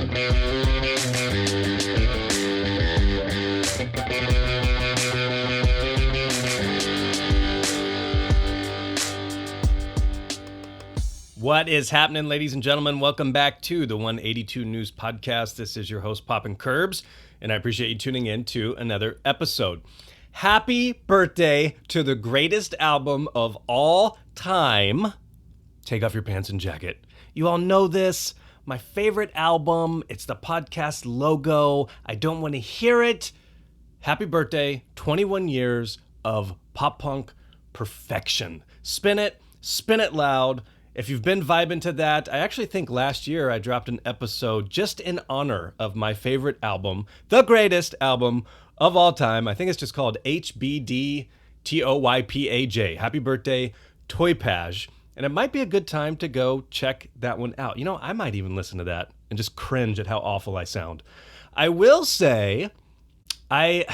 What is happening, ladies and gentlemen? Welcome back to the 182 News Podcast. This is your host, Poppin' Curbs, and I appreciate you tuning in to another episode. Happy birthday to the greatest album of all time. Take off your pants and jacket. You all know this. My favorite album. It's the podcast logo. I don't want to hear it. Happy birthday. 21 years of pop punk perfection. Spin it loud. If you've been vibing to that, I actually think last year I dropped an episode just in honor of my favorite album, the greatest album of all time. I think it's just called HBDTOYPAJ. Happy birthday, Toypaj. And it might be a good time to go check that one out. You know, I might even listen to that and just cringe at how awful I sound. I will say, I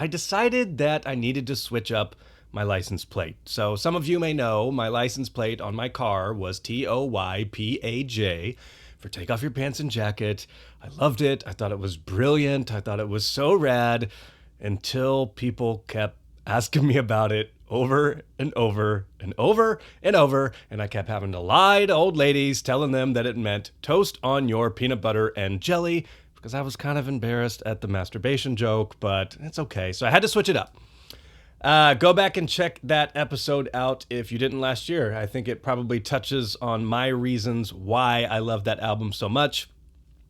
decided that I needed to switch up my license plate. So some of you may know my license plate on my car was TOYPAJ for Take Off Your Pants and Jacket. I loved it. I thought it was brilliant. I thought it was so rad until people kept asking me about it over and over and over and over. And I kept having to lie to old ladies, telling them that it meant toast on your peanut butter and jelly, because I was kind of embarrassed at the masturbation joke, but it's okay. So I had to switch it up. Go back and check that episode out if you didn't last year. I think it probably touches on my reasons why I love that album so much.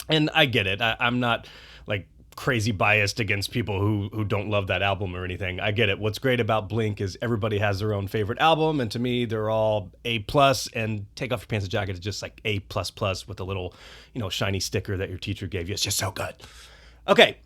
And I get it. I'm not like crazy biased against people who don't love that album or anything. I get it. What's great about Blink is everybody has their own favorite album. And to me, they're all A+, and Take Off Your Pants and Jacket is just like A++ with a little, shiny sticker that your teacher gave you. It's just so good. Okay.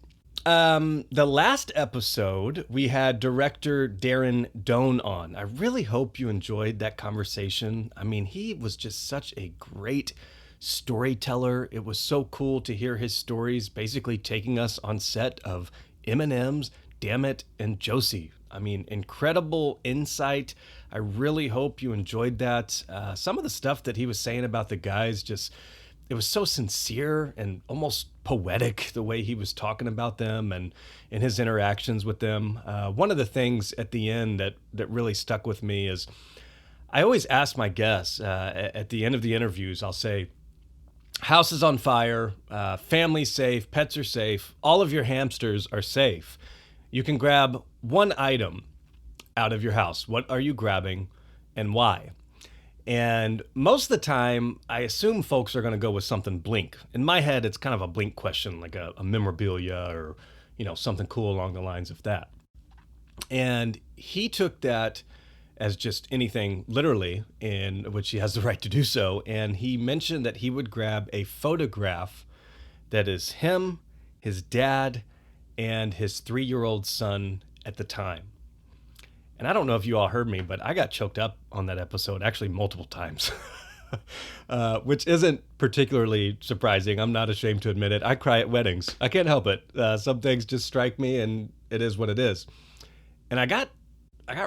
The last episode, we had director Darren Doan on. I really hope you enjoyed that conversation. I mean, he was just such a great storyteller. It was so cool to hear his stories, basically taking us on set of M&M's, Damn It, and Josie. I mean, incredible insight. I really hope you enjoyed that. Some of the stuff that he was saying about the guys it was so sincere and almost poetic, the way he was talking about them and in his interactions with them. One of the things at the end that really stuck with me is I always ask my guests at the end of the interviews, I'll say, house is on fire, family's safe, pets are safe, all of your hamsters are safe. You can grab one item out of your house. What are you grabbing and why? And most of the time, I assume folks are going to go with something Blink. In my head, it's kind of a Blink question, like a memorabilia or, something cool along the lines of that. And he took that as just anything, literally, in which he has the right to do so. And he mentioned that he would grab a photograph that is him, his dad, and his 3-year-old son at the time. And I don't know if you all heard me, but I got choked up on that episode, actually multiple times, which isn't particularly surprising. I'm not ashamed to admit it. I cry at weddings. I can't help it. Some things just strike me, and it is what it is. And I got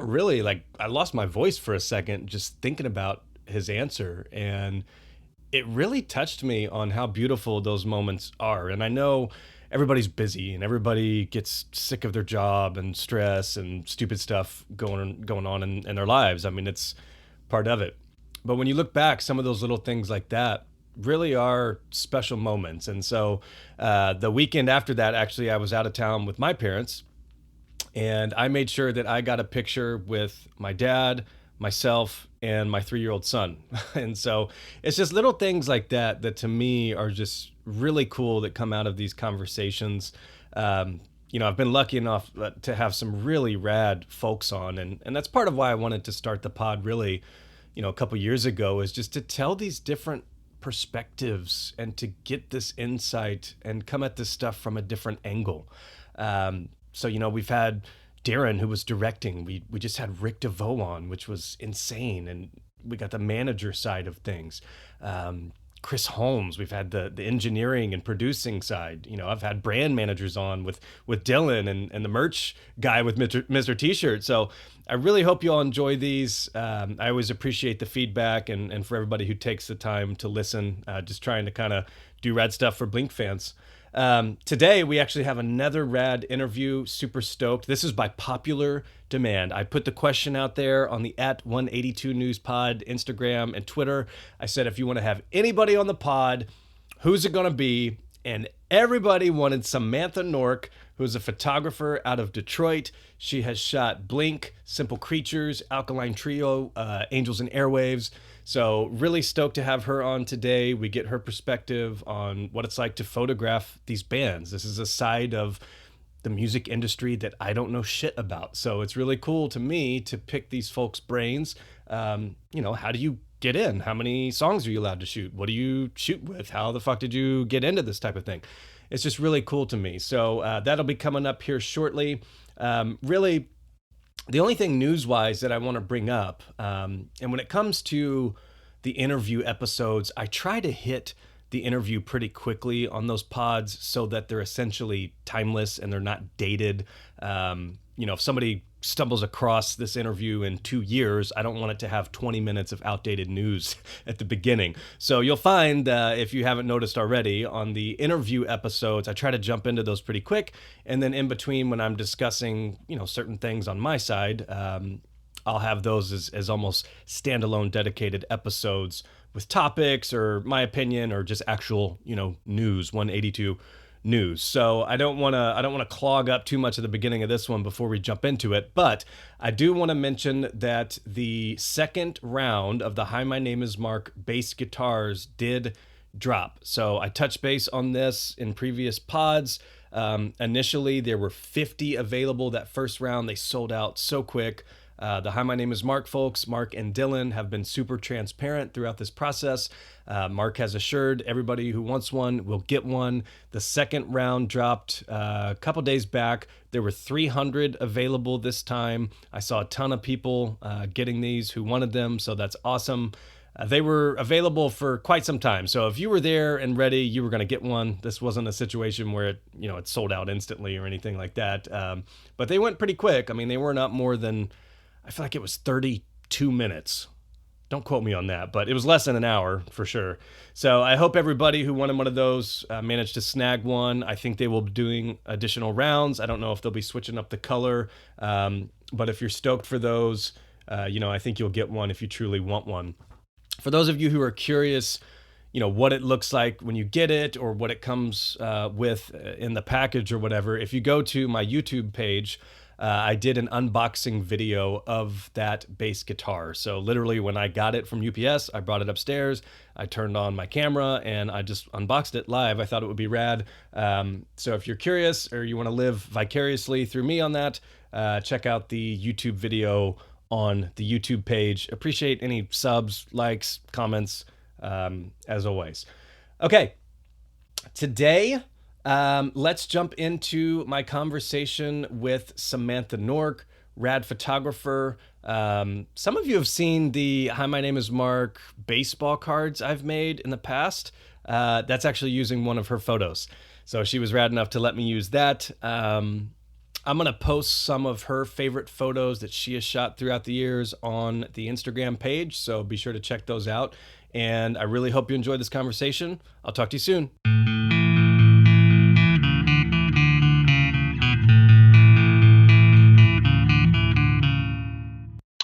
really, I lost my voice for a second just thinking about his answer. And it really touched me on how beautiful those moments are. And I know everybody's busy and everybody gets sick of their job and stress and stupid stuff going on in their lives. I mean, it's part of it. But when you look back, some of those little things like that really are special moments. And so the weekend after that, actually, I was out of town with my parents, and I made sure that I got a picture with my dad, myself, and my 3-year-old son. And so it's just little things like that to me are just really cool that come out of these conversations. I've been lucky enough to have some really rad folks on, and that's part of why I wanted to start the pod really, a couple years ago, is just to tell these different perspectives and to get this insight and come at this stuff from a different angle. So we've had Darren, who was directing. We just had Rick DeVoe on, which was insane. And we got the manager side of things. Chris Holmes. We've had the engineering and producing side. I've had brand managers on with Dylan and the merch guy with Mr. T-shirt. So I really hope you all enjoy these. I always appreciate the feedback and for everybody who takes the time to listen. Just trying to kind of do rad stuff for Blink fans. Today we actually have another rad interview. Super stoked. This is by popular demand. I put the question out there on the @182 News Pod Instagram and Twitter. I said, if you want to have anybody on the pod, who's it going to be? And everybody wanted Samantha Nork, who's a photographer out of Detroit. She has shot Blink, Simple Creatures, Alkaline Trio, Angels and Airwaves. So really stoked to have her on today. We get her perspective on what it's like to photograph these bands. This is a side of the music industry that I don't know shit about. So it's really cool to me to pick these folks' brains. How do you get in? How many songs are you allowed to shoot? What do you shoot with? How the fuck did you get into this type of thing? It's just really cool to me. So that'll be coming up here shortly. Really, the only thing news-wise that I want to bring up, and when it comes to the interview episodes, I try to hit the interview pretty quickly on those pods so that they're essentially timeless and they're not dated. If somebody stumbles across this interview in 2 years, I don't want it to have 20 minutes of outdated news at the beginning. So you'll find, if you haven't noticed already, on the interview episodes, I try to jump into those pretty quick. And then in between, when I'm discussing, certain things on my side, I'll have those as almost standalone dedicated episodes with topics or my opinion or just actual, news, 182 news. So I don't want to clog up too much at the beginning of this one before we jump into it, but I do want to mention that the second round of the Hi, My Name is Mark bass guitars did drop. So I touched base on this in previous pods. Initially there were 50 available that first round. They sold out so quick. The Hi, My Name is Mark folks, Mark and Dylan, have been super transparent throughout this process. Mark has assured everybody who wants one will get one. The second round dropped a couple days back. There were 300 available this time. I saw a ton of people getting these who wanted them, so that's awesome. They were available for quite some time. So if you were there and ready, you were going to get one. This wasn't a situation where it sold out instantly or anything like that. But they went pretty quick. I mean, they weren't up more than, I feel like it was 32 minutes. Don't quote me on that, but it was less than an hour for sure. So I hope everybody who wanted one of those managed to snag one. I think they will be doing additional rounds. I don't know if they'll be switching up the color, but if you're stoked for those, I think you'll get one if you truly want one. For those of you who are curious, what it looks like when you get it or what it comes with in the package or whatever, if you go to my YouTube page, I did an unboxing video of that bass guitar. So literally when I got it from UPS, I brought it upstairs, I turned on my camera and I just unboxed it live. I thought it would be rad. So if you're curious or you want to live vicariously through me on that, check out the YouTube video on the YouTube page. Appreciate any subs, likes, comments, as always. Okay, today, let's jump into my conversation with Samantha Nork, rad photographer. Some of you have seen the Hi, My Name is Mark baseball cards I've made in the past. That's actually using one of her photos. So she was rad enough to let me use that. I'm going to post some of her favorite photos that she has shot throughout the years on the Instagram page. So be sure to check those out. And I really hope you enjoy this conversation. I'll talk to you soon.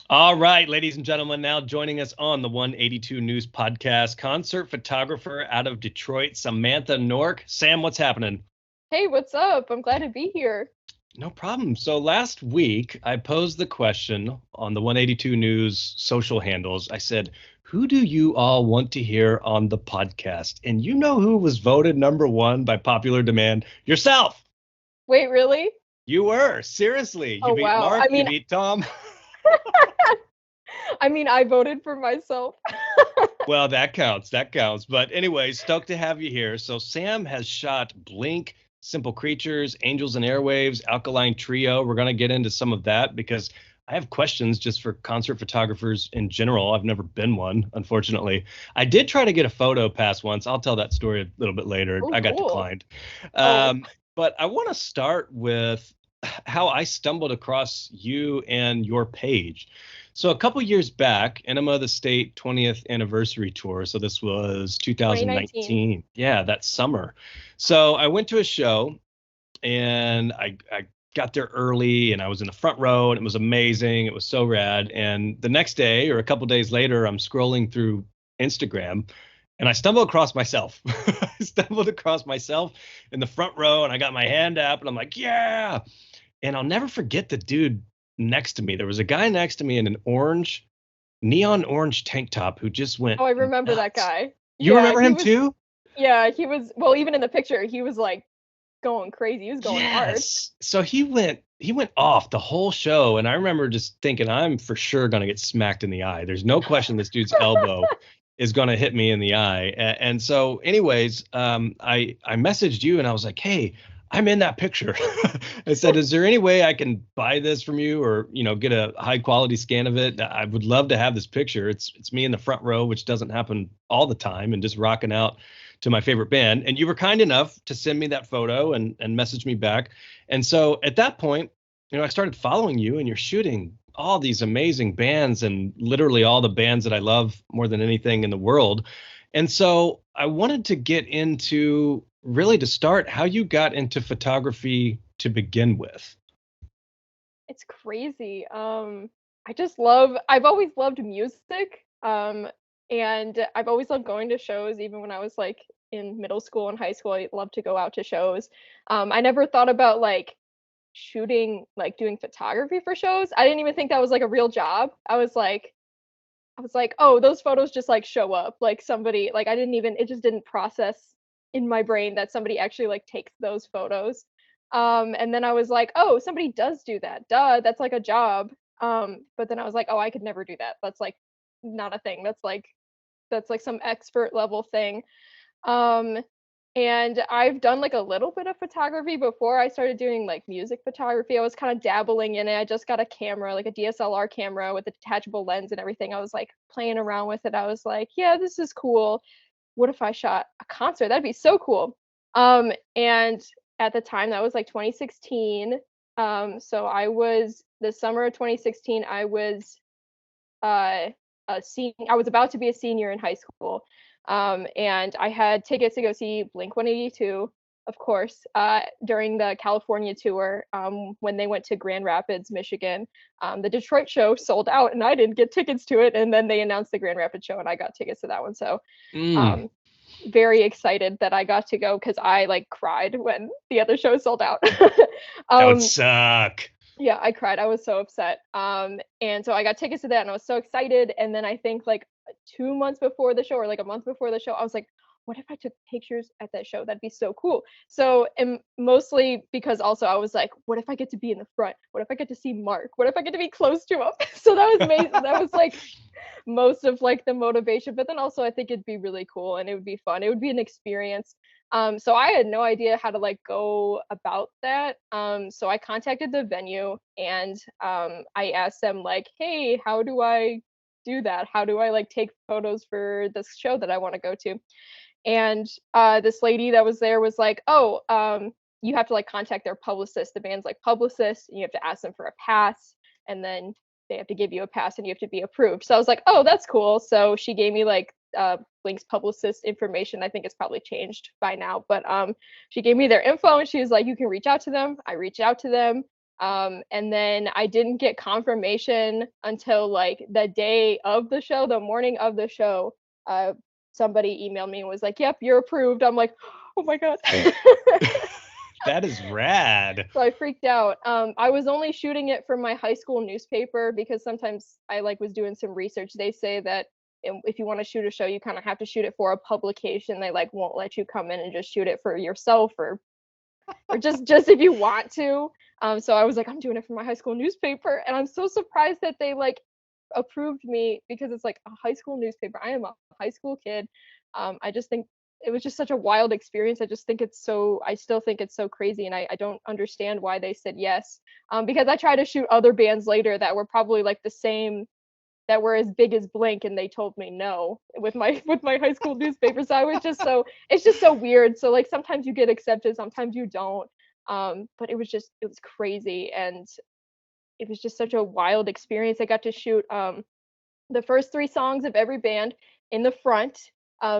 All right, ladies and gentlemen, now joining us on the 182 News Podcast, concert photographer out of Detroit, Samantha Nork. Sam, what's happening? Hey, what's up? I'm glad to be here. No problem. So last week, I posed the question on the 182 News social handles. I said, who do you all want to hear on the podcast? And you know who was voted number one by popular demand? Yourself. Wait, really? You were. Seriously. Oh, You beat wow. Mark, you beat Tom. I voted for myself. Well, that counts. That counts. But anyway, stoked to have you here. So Sam has shot Blink, Simple Creatures, Angels and Airwaves, Alkaline Trio. We're going to get into some of that because I have questions just for concert photographers in general. I've never been one, unfortunately. I did try to get a photo pass once. I'll tell that story a little bit later. Oh, I got cool. declined. Oh, But I want to start with how I stumbled across you and your page. So a couple years back, Enema of the State 20th anniversary tour. So this was 2019. 2019. Yeah, that summer. So I went to a show and I got there early and I was in the front row and it was amazing. It was so rad. And the next day or a couple days later, I'm scrolling through Instagram and I stumbled across myself. I stumbled across myself in the front row and I got my hand up and I'm like, yeah. And I'll never forget the dude next to me. There was a guy next to me in an neon orange tank top who just went Oh, I remember that nuts. guy. You Yeah, remember him too? he was, well, even in the picture, he was like going crazy. He was going hard. Yes. So he went off the whole show, and I remember just thinking, I'm for sure gonna get smacked in the eye. There's no question this dude's elbow is gonna hit me in the eye. And so, anyways, I messaged you and I was like, hey, I'm in that picture. I said, is there any way I can buy this from you, or get a high quality scan of it? I would love to have this picture. It's me in the front row, which doesn't happen all the time, and just rocking out to my favorite band. And you were kind enough to send me that photo and message me back. And so at that point, I started following you, and you're shooting all these amazing bands and literally all the bands that I love more than anything in the world. And so I wanted to get into, really, to start, how you got into photography to begin with. It's crazy. I've always loved music. And I've always loved going to shows, even when I was like in middle school and high school. I loved to go out to shows. I never thought about like shooting, like doing photography for shows. I didn't even think that was like a real job. I was like, oh, those photos just like show up. Like somebody, like it just didn't process in my brain that somebody actually like takes those photos. And then I was like, oh, somebody does do that. Duh, that's like a job. But then I was like, oh, I could never do that. That's like not a thing. That's like some expert level thing. Um, and I've done like a little bit of photography before I started doing like music photography. I was kind of dabbling in it. I just got a camera, like a DSLR camera with a detachable lens and everything. I was like playing around with it. I was like, yeah, this is cool. What if I shot a concert? That'd be so cool. And at the time that was like 2016. So I was the summer of 2016, I was I was about to be a senior in high school. And I had tickets to go see Blink 182, of course, during the California tour, when they went to Grand Rapids, Michigan. The Detroit show sold out and I didn't get tickets to it. And then they announced the Grand Rapids show and I got tickets to that one. So Mm, um, very excited that I got to go because I like cried when the other show sold out. that would um, suck. yeah, I cried. I was so upset. And so I got tickets to that and I was so excited. And then I think like 2 months before the show or like a month before the show, I was like, what if I took pictures at that show? That'd be so cool. So, and mostly because also I was like, what if I get to be in the front? What if I get to see Mark? What if I get to be close to him? So that was amazing. That was like most of like the motivation. But then also I think it'd be really cool and it would be fun. It would be an experience. So I had no idea how to like go about that. So I contacted the venue and I asked them like, hey, how do I do that? How do I like take photos for this show that I want to go to? And this lady that was there was like, oh, you have to like contact their publicist, the band's like publicist, and you have to ask them for a pass, and then they have to give you a pass and you have to be approved. So I was like, oh, that's cool. So she gave me like Blink's publicist information. I think it's probably changed by now, but she gave me their info and she was like, you can reach out to them. I reached out to them. And then I didn't get confirmation until like the day of the show, the morning of the show. Somebody emailed me and was like, yep, you're approved. I'm like, oh my God. That is rad. So I freaked out. I was only shooting it for my high school newspaper because sometimes I like was doing some research. They say that if you want to shoot a show, you kind of have to shoot it for a publication. They like won't let you come in and just shoot it for yourself or just if you want to. So I was like, I'm doing it for my high school newspaper, and I'm so surprised that they like approved me because it's like a high school newspaper. I am a high school kid. I just think it was just such a wild experience. I still think it's so crazy, and I don't understand why they said yes. Because I tried to shoot other bands later that were probably like the same, that were as big as Blink, and they told me no with my with my high school newspaper. So I was just so, it's just so weird. So like sometimes you get accepted, sometimes you don't. But it was crazy, and it was just such a wild experience. I got to shoot the first three songs of every band in the front.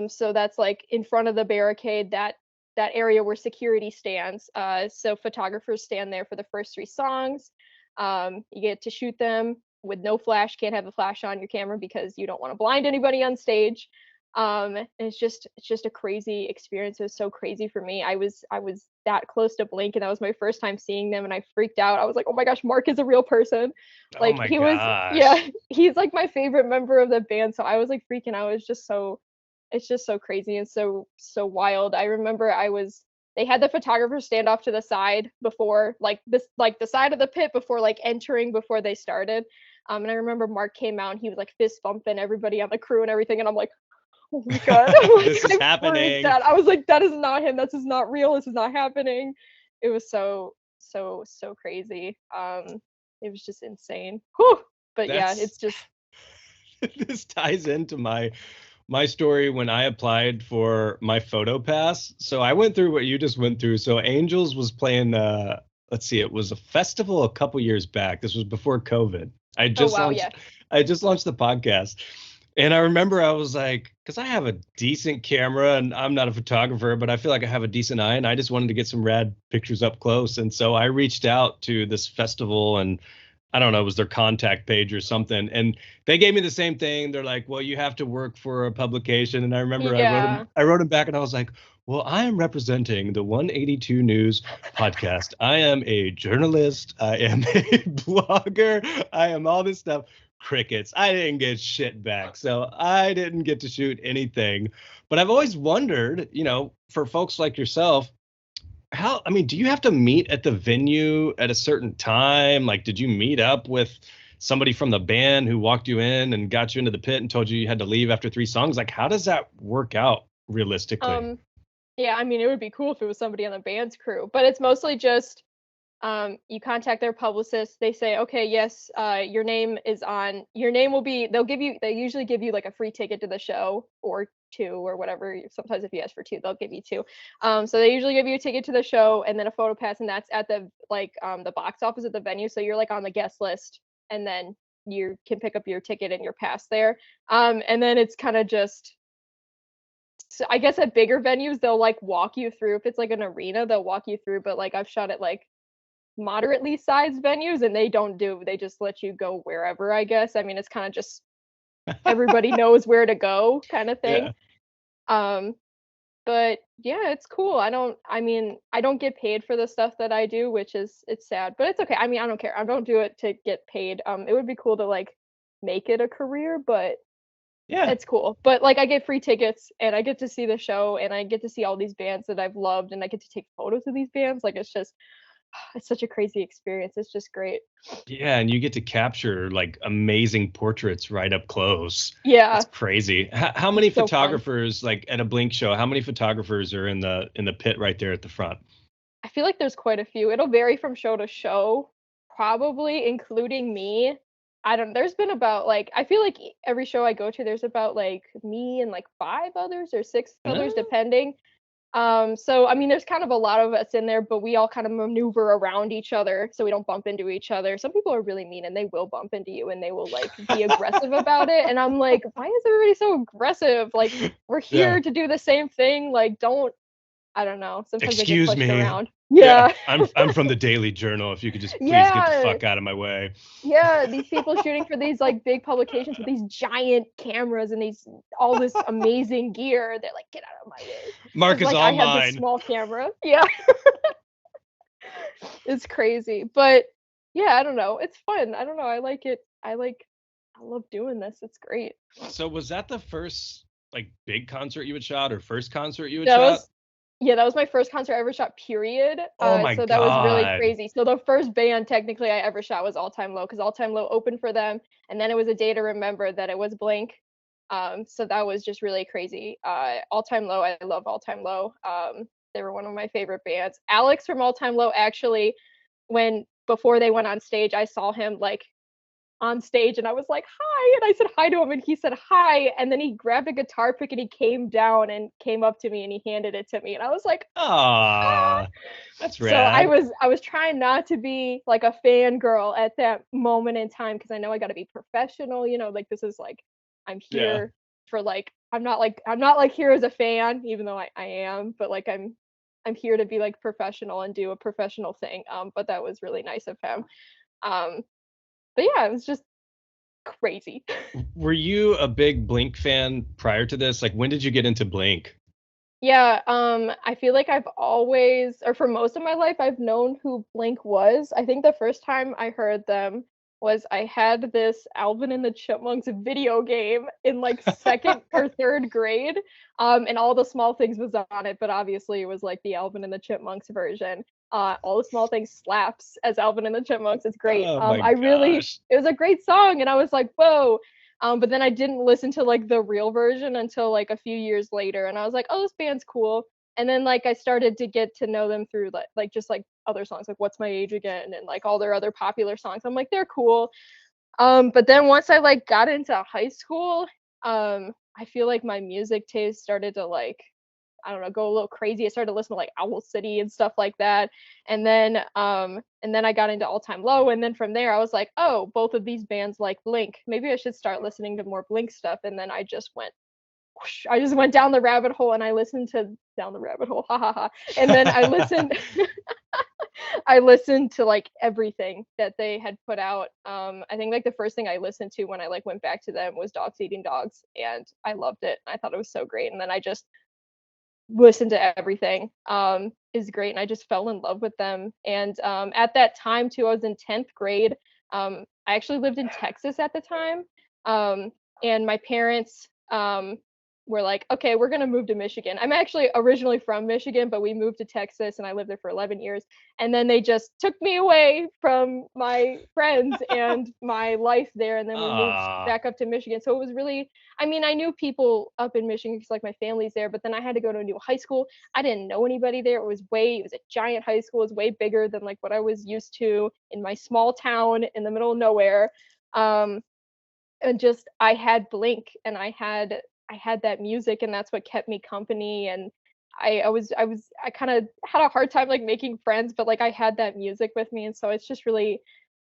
So that's like in front of the barricade, that area where security stands. So photographers stand there for the first three songs. You get to shoot them with no flash. Can't have a flash on your camera because you don't want to blind anybody on stage. And it's just a crazy experience. It was so crazy for me. I was that close to Blink, and that was my first time seeing them, and I freaked out. I was like, oh my gosh, Mark is a real person. Oh Like my he was, yeah, gosh. he's like my favorite member of the band. So I was like freaking out. It's just so crazy and so wild. I remember they had the photographer stand off to the side before, like this, like the side of the pit before like entering, before they started. And I remember Mark came out and he was like fist bumping everybody on the crew and everything, and I'm like, oh my god. This is I freaked happening. out. I was like, that is not him. This is not real. This is not happening. It was so crazy. It was just insane. Whew. But yeah, That's it's just, this ties into my story when I applied for my photo pass. So I went through what you just went through. So Angels was playing let's see, it was a festival a couple years back. This was before COVID. oh wow, yeah. I just launched the podcast. And I remember I was like, because I have a decent camera and I'm not a photographer, but I feel like I have a decent eye, and I just wanted to get some rad pictures up close. And so I reached out to this festival, and I don't know, it was their contact page or something. And they gave me the same thing. They're like, well, you have to work for a publication. And I remember Yeah. I wrote him back, and I was like, well, I am representing the 182 News podcast. I am a journalist. I am a blogger. I am all this stuff. Crickets. I didn't get shit back. So I didn't get to shoot anything. But I've always wondered, for folks like yourself, I mean, do you have to meet at the venue at a certain time? Like, did you meet up with somebody from the band who walked you in and got you into the pit and told you had to leave after three songs? Like, how does that work out realistically? Yeah, I mean, it would be cool if it was somebody on the band's crew, but it's mostly just you contact their publicist. They say, okay, yes, your name is on. Your name will be. They usually give you like a free ticket to the show, or two, or whatever. Sometimes if you ask for two, they'll give you two. So they usually give you a ticket to the show and then a photo pass, and that's at the box office at the venue. So you're like on the guest list, and then you can pick up your ticket and your pass there. And then it's kind of just, so I guess at bigger venues they'll like walk you through. If it's like an arena, they'll walk you through. But like I've shot at like moderately sized venues, and they just let you go wherever, I guess. I mean, it's kind of just everybody knows where to go kind of thing. Yeah. Um, but yeah, it's cool. I don't get paid for the stuff that I do, which is, it's sad, but it's okay. I mean, I don't care. I don't do it to get paid. It would be cool to like make it a career, but Yeah. it's cool. But like I get free tickets and I get to see the show and I get to see all these bands that I've loved and I get to take photos of these bands. Like it's such a crazy experience. It's just great. Yeah, and you get to capture like amazing portraits right up close. Yeah, It's crazy. How many it's so fun. photographers, like at a Blink show, how many photographers are in the pit right there at the front? I feel like there's quite a few. It'll vary from show to show, probably including me. I don't, there's been about like, I feel like every show I go to, there's about like me and like five others or six others, Uh, depending. So I mean, there's kind of a lot of us in there, but we all kind of maneuver around each other so we don't bump into each other. Some people are really mean and they will bump into you and they will like be aggressive about it. And I'm like, why is everybody so aggressive? Like, we're yeah. here to do the same thing. Like, don't, I don't know. Sometimes I get Excuse pushed me. around. Yeah, Yeah. I'm from the Daily Journal. If you could just please get the Yeah. fuck out of my way. Yeah. These people shooting for these like big publications with these giant cameras and all this amazing gear. They're like, get out of my way. Mark Cause is like all I have this mine. small camera. Yeah. It's crazy. But yeah, I don't know. It's fun. I don't know. I like it. I love doing this. It's great. So was that the first like big concert you had shot, or first concert you had That shot? was Yeah, that was my first concert I ever shot, period. Oh my So that was really God. crazy. So the first band technically I ever shot was All Time Low, because All Time Low opened for them, and then it was a day to remember that it was Blink. So that was just really crazy. All Time Low, I love All Time Low. They were one of my favorite bands. Alex from All Time Low, actually, when before they went on stage, I saw him like on stage and I was like, hi. And I said hi to him and he said hi. And then he grabbed a guitar pick and he came down and came up to me and he handed it to me. And I was like, Ah, that's so rad. I was trying not to be like a fangirl at that moment in time because I know I got to be professional, you know, like this is like I'm Yeah. here for like I'm not like here as a fan, even though I am, but like I'm here to be like professional and do a professional thing. But that was really nice of him. Um, but yeah, it was just crazy. Were you a big Blink fan prior to this? Like, when did you get into Blink? Yeah, I feel like I've always, or for most of my life, I've known who Blink was. I think the first time I heard them was I had this Alvin and the Chipmunks video game in like second or third grade. And All the Small Things was on it, but obviously it was like the Alvin and the Chipmunks version. All the Small Things slaps as Alvin and the Chipmunks. It's great. Oh my I really, gosh. it was a great song, and I was like, whoa. But then I didn't listen to like the real version until like a few years later, and I was like, oh, this band's cool. And then like I started to get to know them through like just like other songs, like What's My Age Again, and like all their other popular songs. I'm like, they're cool. But then once I like got into high school, I feel like my music taste started to like I don't know, go a little crazy. I started listening to like Owl City and stuff like that. And then I got into All Time Low. And then from there I was like, oh, both of these bands like Blink. Maybe I should start listening to more Blink stuff. And then I just went whoosh, I just went down the rabbit hole and I listened to down the rabbit hole. Ha ha ha. And then I listened I listened to like everything that they had put out. I think like the first thing I listened to when I like went back to them was Dogs Eating Dogs, and I loved it. I thought it was so great. And then I just listen to everything is great, and I just fell in love with them. And at that time too, I was in 10th grade. I actually lived in Texas at the time. And my parents were like, okay, we're gonna move to Michigan. I'm actually originally from Michigan, but we moved to Texas and I lived there for 11 years. And then they just took me away from my friends and my life there, and then we moved Ah, back up to Michigan. So it was really, I mean, I knew people up in Michigan because like my family's there, but then I had to go to a new high school. I didn't know anybody there. It was a giant high school. It was way bigger than like what I was used to in my small town in the middle of nowhere. Um, and just I had Blink and I had that music, and that's what kept me company. And I kind of had a hard time like making friends, but like I had that music with me, and so it's just really,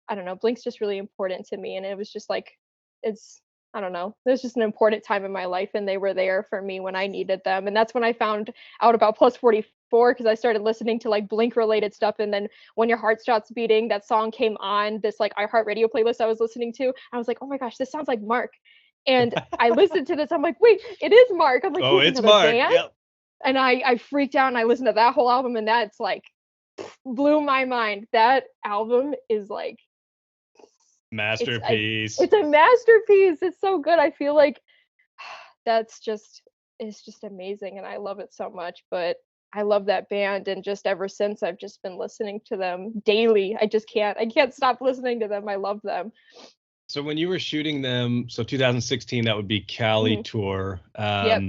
I don't know, Blink's just really important to me. And it was just like, it's, I don't know, it was just an important time in my life, and they were there for me when I needed them. And that's when I found out about Plus 44 because I started listening to like Blink related stuff. And then When Your Heart Stops Beating, that song came on this like iHeartRadio playlist I was listening to. I was like, oh my gosh, this sounds like Mark. And I listened to this. I'm like, wait, it is Mark. I'm like, he oh, has it's another Mark. band. Yep. And I freaked out and I listened to that whole album, and that's like blew my mind. That album is like it's I Masterpiece. it's a masterpiece. It's so good. I feel like that's just it's just amazing and I love it so much. But I love that band, and just ever since I've just been listening to them daily. I can't stop listening to them. I love them. So when you were shooting them, so 2016, that would be Cali Hmm. tour. Yep.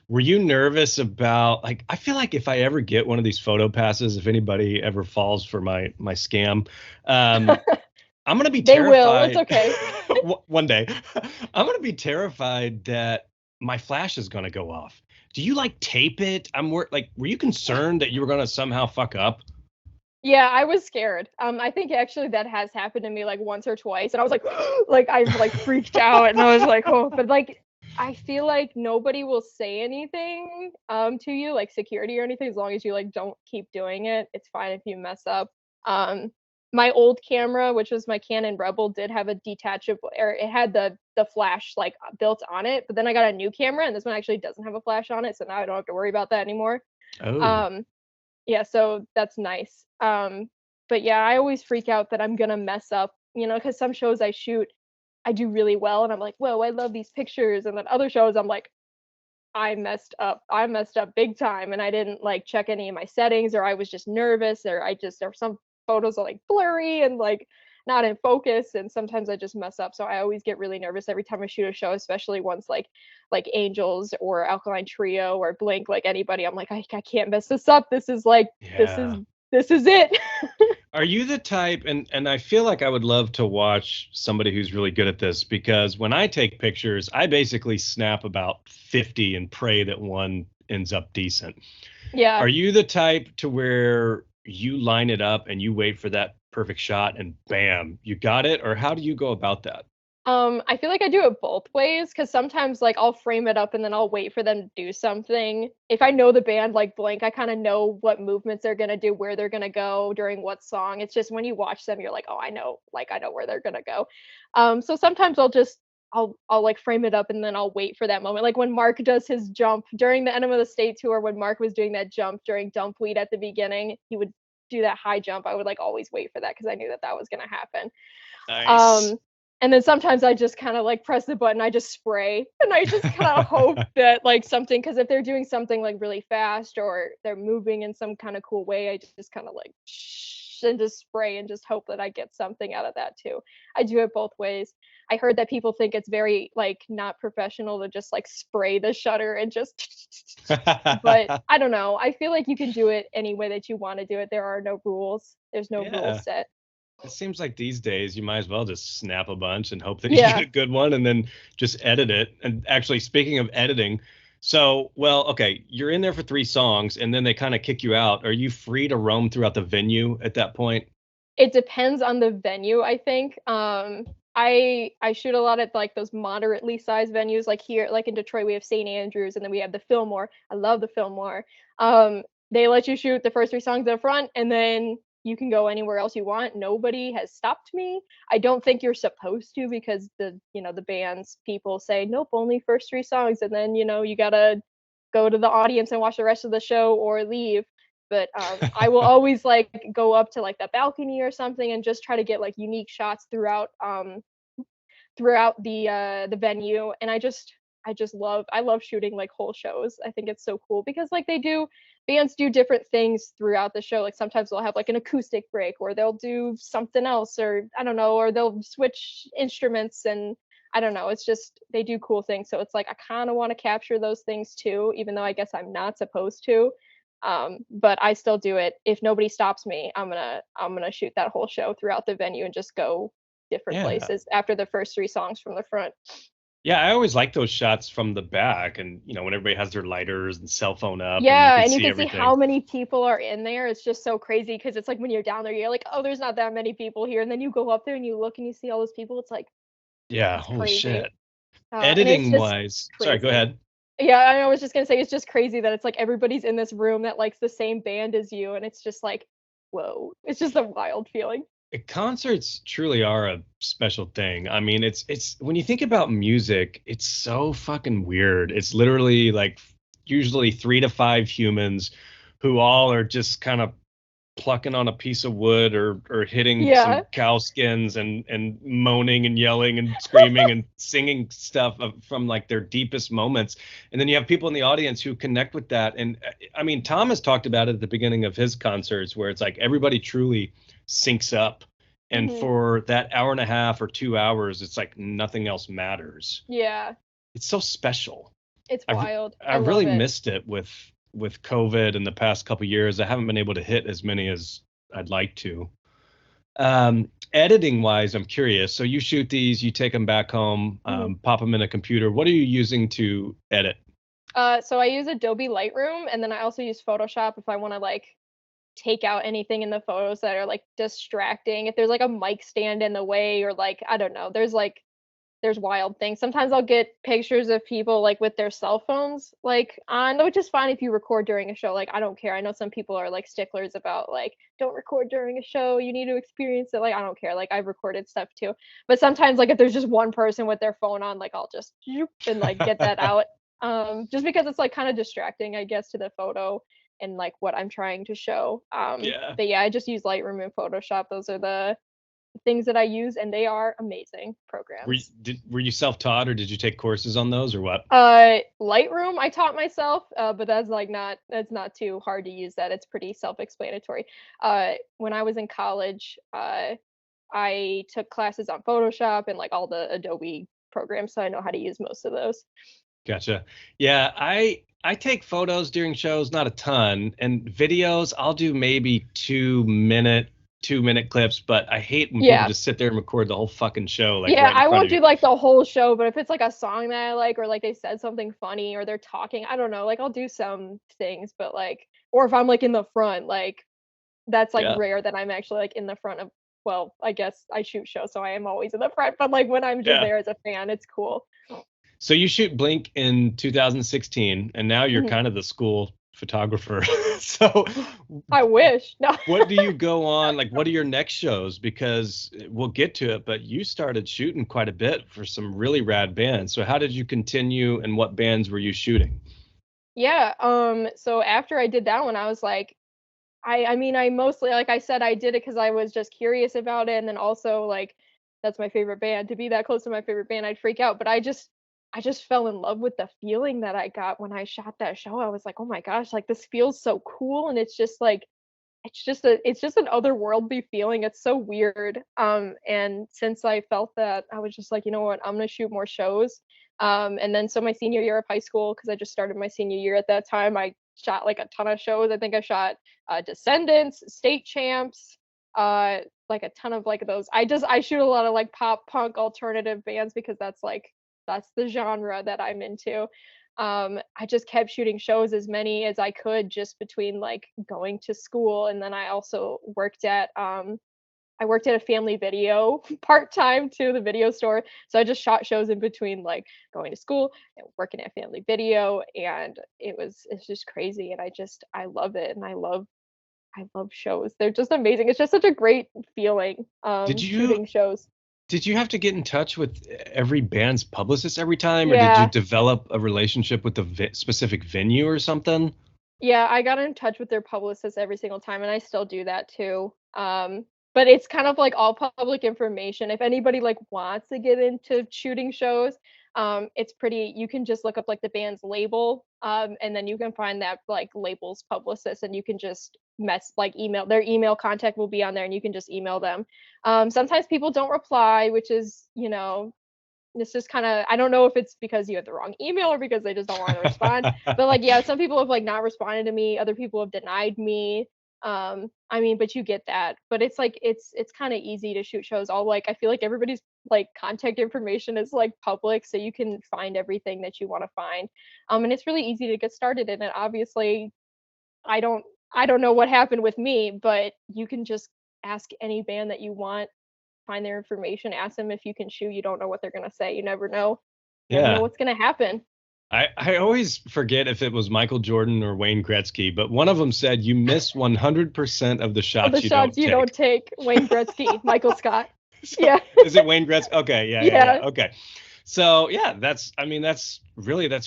Were you nervous about like I feel like if I ever get one of these photo passes, if anybody ever falls for my scam, um, I'm gonna be They will. It's terrified okay. one day. I'm gonna be terrified that my flash is gonna go off. Do you like tape it? Like, were you concerned that you were gonna somehow fuck up? Yeah, I was scared. I think actually that has happened to me like once or twice, and I was like, like I've like freaked out, and I was like, oh, but like I feel like nobody will say anything to you, like security or anything, as long as you like don't keep doing it. It's fine if you mess up. Um, my old camera, which was my Canon Rebel, did have a detachable, or it had the flash like built on it, but then I got a new camera, and this one actually doesn't have a flash on it, so now I don't have to worry about that anymore. Oh, Um, yeah, so that's nice. But yeah, I always freak out that I'm gonna mess up, you know, because some shows I shoot, I do really well, and I'm like, whoa, I love these pictures. And then other shows, I'm like, I messed up. I messed up big time, and I didn't like check any of my settings, or I was just nervous, or I just, or some photos are like blurry, and like not in focus, and sometimes I just mess up. So I always get really nervous every time I shoot a show, especially once like Angels or Alkaline Trio or Blink, like anybody. I'm like, I can't mess this up. This is like Yeah. this is it. Are you the type, and I feel like I would love to watch somebody who's really good at this, because when I take pictures, I basically snap about 50 and pray that one ends up decent. Yeah. Are you the type to where you line it up and you wait for that perfect shot and bam, you got it? Or how do you go about that? I feel like I do it both ways because sometimes like I'll frame it up and then I'll wait for them to do something. If I know the band like Blink, I kind of know what movements they're gonna do, where they're gonna go during what song. It's just when you watch them, you're like, oh, I know where they're gonna go. So sometimes I'll like frame it up and then I'll wait for that moment. Like when Mark does his jump during the Enema of the State tour, when Mark was doing that jump during Dumpweed at the beginning, he would do that high jump. I would like always wait for that because I knew that that was gonna happen. Nice. Um, and then sometimes I just kind of like press the button, I just spray, and I just kind of hope that like something, because if they're doing something like really fast or they're moving in some kind of cool way, I just kind of like and just spray and just hope that I get something out of that too. I do it both ways. I heard that people think it's very like not professional to just like spray the shutter and just but I don't know. I feel like you can do it any way that you want to do it. There are no rules. There's no rules Yeah. set. It seems like these days you might as well just snap a bunch and hope that you get Yeah. a good one and then just edit it. And actually, speaking of editing, so, well, okay, you're in there for 3 songs and then they kind of kick you out. Are you free to roam throughout the venue at that point? It depends on the venue, I think. I shoot a lot at like those moderately sized venues. Like here, like in Detroit, we have St. Andrews, and then we have the Fillmore. I love the Fillmore. They let you shoot the first 3 songs up front, and then you can go anywhere else you want. Nobody has stopped me. I don't think you're supposed to, because the band's people say nope, only first 3 songs, and then you gotta go to the audience and watch the rest of the show or leave. But I will always like go up to like the balcony or something and just try to get like unique shots throughout the venue. And I love shooting like whole shows. I think it's so cool because like bands do different things throughout the show. Like sometimes they'll have like an acoustic break, or they'll do something else, or I don't know, or they'll switch instruments, and I don't know, it's just they do cool things. So it's like I kind of want to capture those things too, even though I guess I'm not supposed to. But I still do it. If nobody stops me, I'm gonna shoot that whole show throughout the venue and just go different Yeah. places after the first 3 songs from the front. Yeah, I always like those shots from the back, and when everybody has their lighters and cell phone up and you Yeah, can and you see can see everything. how many people are in there. It's just so crazy because it's like when you're down there, you're like, oh, there's not that many people here. And then you go up there and you look and you see all those people. It's like, Yeah, it's holy crazy. shit. And it's Editing just wise, sorry, go crazy. ahead. Yeah, I was just gonna say it's just crazy that it's like everybody's in this room that likes the same band as you, and it's just like, whoa, it's just a wild feeling. Concerts truly are a special thing. I mean, it's when you think about music, it's so fucking weird. It's literally like usually 3 to 5 humans who all are just kind of plucking on a piece of wood or hitting some Yeah, cow skins and moaning and yelling and screaming and singing stuff from like their deepest moments. And then you have people in the audience who connect with that. And I mean, Thomas talked about it at the beginning of his concerts, where it's like everybody truly syncs up. And hmm, for that hour and a half or 2 hours, it's like nothing else matters. yeah, It's so special. it's I've wild. I I've love really it. missed it with COVID in the past couple years. I haven't been able to hit as many as I'd like to. Editing wise, I'm curious. So you shoot these, you take them back home, Mhm. pop them in a computer. What are you using to edit? So I use Adobe Lightroom, and then I also use Photoshop if I want to like take out anything in the photos that are like distracting. If there's like a mic stand in the way, or like I don't know, there's wild things. Sometimes I'll get pictures of people like with their cell phones like on, which is fine if you record during a show. Like I don't care. I know some people are like sticklers about like don't record during a show. You need to experience it. Like I don't care. Like I've recorded stuff too. But sometimes like if there's just one person with their phone on, like I'll just zoop and like get that out. Just because it's like kind of distracting, I guess, to the photo and like what I'm trying to show. Yeah. But yeah, I just use Lightroom and Photoshop. Those are the things that I use, and they are amazing programs. Were you self-taught or did you take courses on those or what? Lightroom, I taught myself, but that's not too hard to use. That it's pretty self-explanatory. When I was in college, I took classes on Photoshop and like all the Adobe programs, so I know how to use most of those. Gotcha. Yeah, I take photos during shows, not a ton, and videos I'll do maybe 2-minute clips, but I hate when people Yeah. just sit there and record the whole fucking show like Yeah, right in I front won't of you. do like the whole show, but if it's like a song that I like or like they said something funny or they're talking, I don't know, like I'll do some things, but like or if I'm like in the front, like that's like Yeah. rare that I'm actually like in the front of well, I guess I shoot shows, so I am always in the front, but like when I'm just Yeah. there as a fan, it's cool. So you shoot Blink in 2016, and now you're Mhm. kind of the school photographer. So I wish. No. what do you go on? Like, what are your next shows? Because we'll get to it, but you started shooting quite a bit for some really rad bands. So how did you continue, and what bands were you shooting? Yeah, so after I did that one, I was like, I mean, I mostly like I said, I did it because I was just curious about it, and then also like that's my favorite band. To be that close to my favorite band, I'd freak out. But I just fell in love with the feeling that I got when I shot that show. I was like, oh my gosh, like this feels so cool, and it's just like it's just an otherworldly feeling. It's so weird. And since I felt that, I was just like, you know what, I'm gonna shoot more shows. And then so my senior year of high school, because I just started my senior year at that time, I shot like a ton of shows. I think I shot Descendants, State Champs, like a ton of like those. I shoot a lot of like pop punk alternative bands because that's the genre that I'm into. I just kept shooting shows as many as I could just between like going to school and then I also worked at a family video part-time to the video store. So I just shot shows in between like going to school and working at family video and it's just crazy and I love it and I love shows. They're just amazing. It's just such a great feeling Did you shooting shows. did you have to get in touch with every band's publicist every time, or did you Yeah. develop a relationship with the specific venue or something? Yeah, I got in touch with their publicist every single time, and I still do that too. But it's kind of like all public information. If anybody like wants to get into shooting shows, it's pretty. You can just look up like the band's label, and then you can find that like label's publicist, and you can just email their email contact will be on there, and you can just email them. Sometimes people don't reply, which is it's just kind of I don't know if it's because you have the wrong email or because they just don't want to respond. But like yeah, some people have like not responded to me, other people have denied me. I mean, but you get that. But it's like it's kind of easy to shoot shows. All like I feel like everybody's like contact information is like public so you can find everything that you want to find. And it's really easy to get started in it. Obviously, I don't I don't know what happened with me, but you can just ask any band that you want, find their information, ask them if you can shoot. You don't know what they're gonna say. You never know. Never know Yeah. what's gonna happen. I always forget if it was Michael Jordan or Wayne Gretzky, but one of them said you miss 100% of the Of the shots you shots don't you take. don't take, Wayne Gretzky, Michael Scott. So, Yeah. is it Wayne Gretzky? Okay, yeah. Yeah. Okay. So, yeah, that's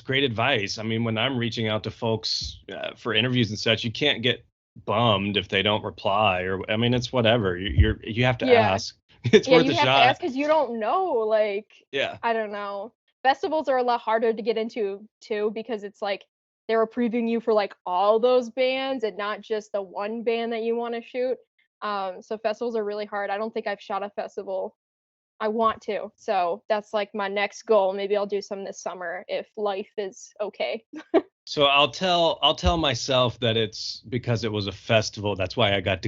great advice. I mean, when I'm reaching out to folks for interviews and such, you can't get bummed if they don't reply, or I mean, it's whatever. You have to Yeah. ask. It's Yeah, worth you a have to shot. ask because you don't know. Like, Yeah. I don't know. Festivals are a lot harder to get into too because it's like they're approving you for like all those bands and not just the one band that you want to shoot. So festivals are really hard. I don't think I've shot a festival. I want to. So that's like my next goal. Maybe I'll do some this summer if life is okay. So I'll tell myself that it's because it was a festival. That's why I got Yeah,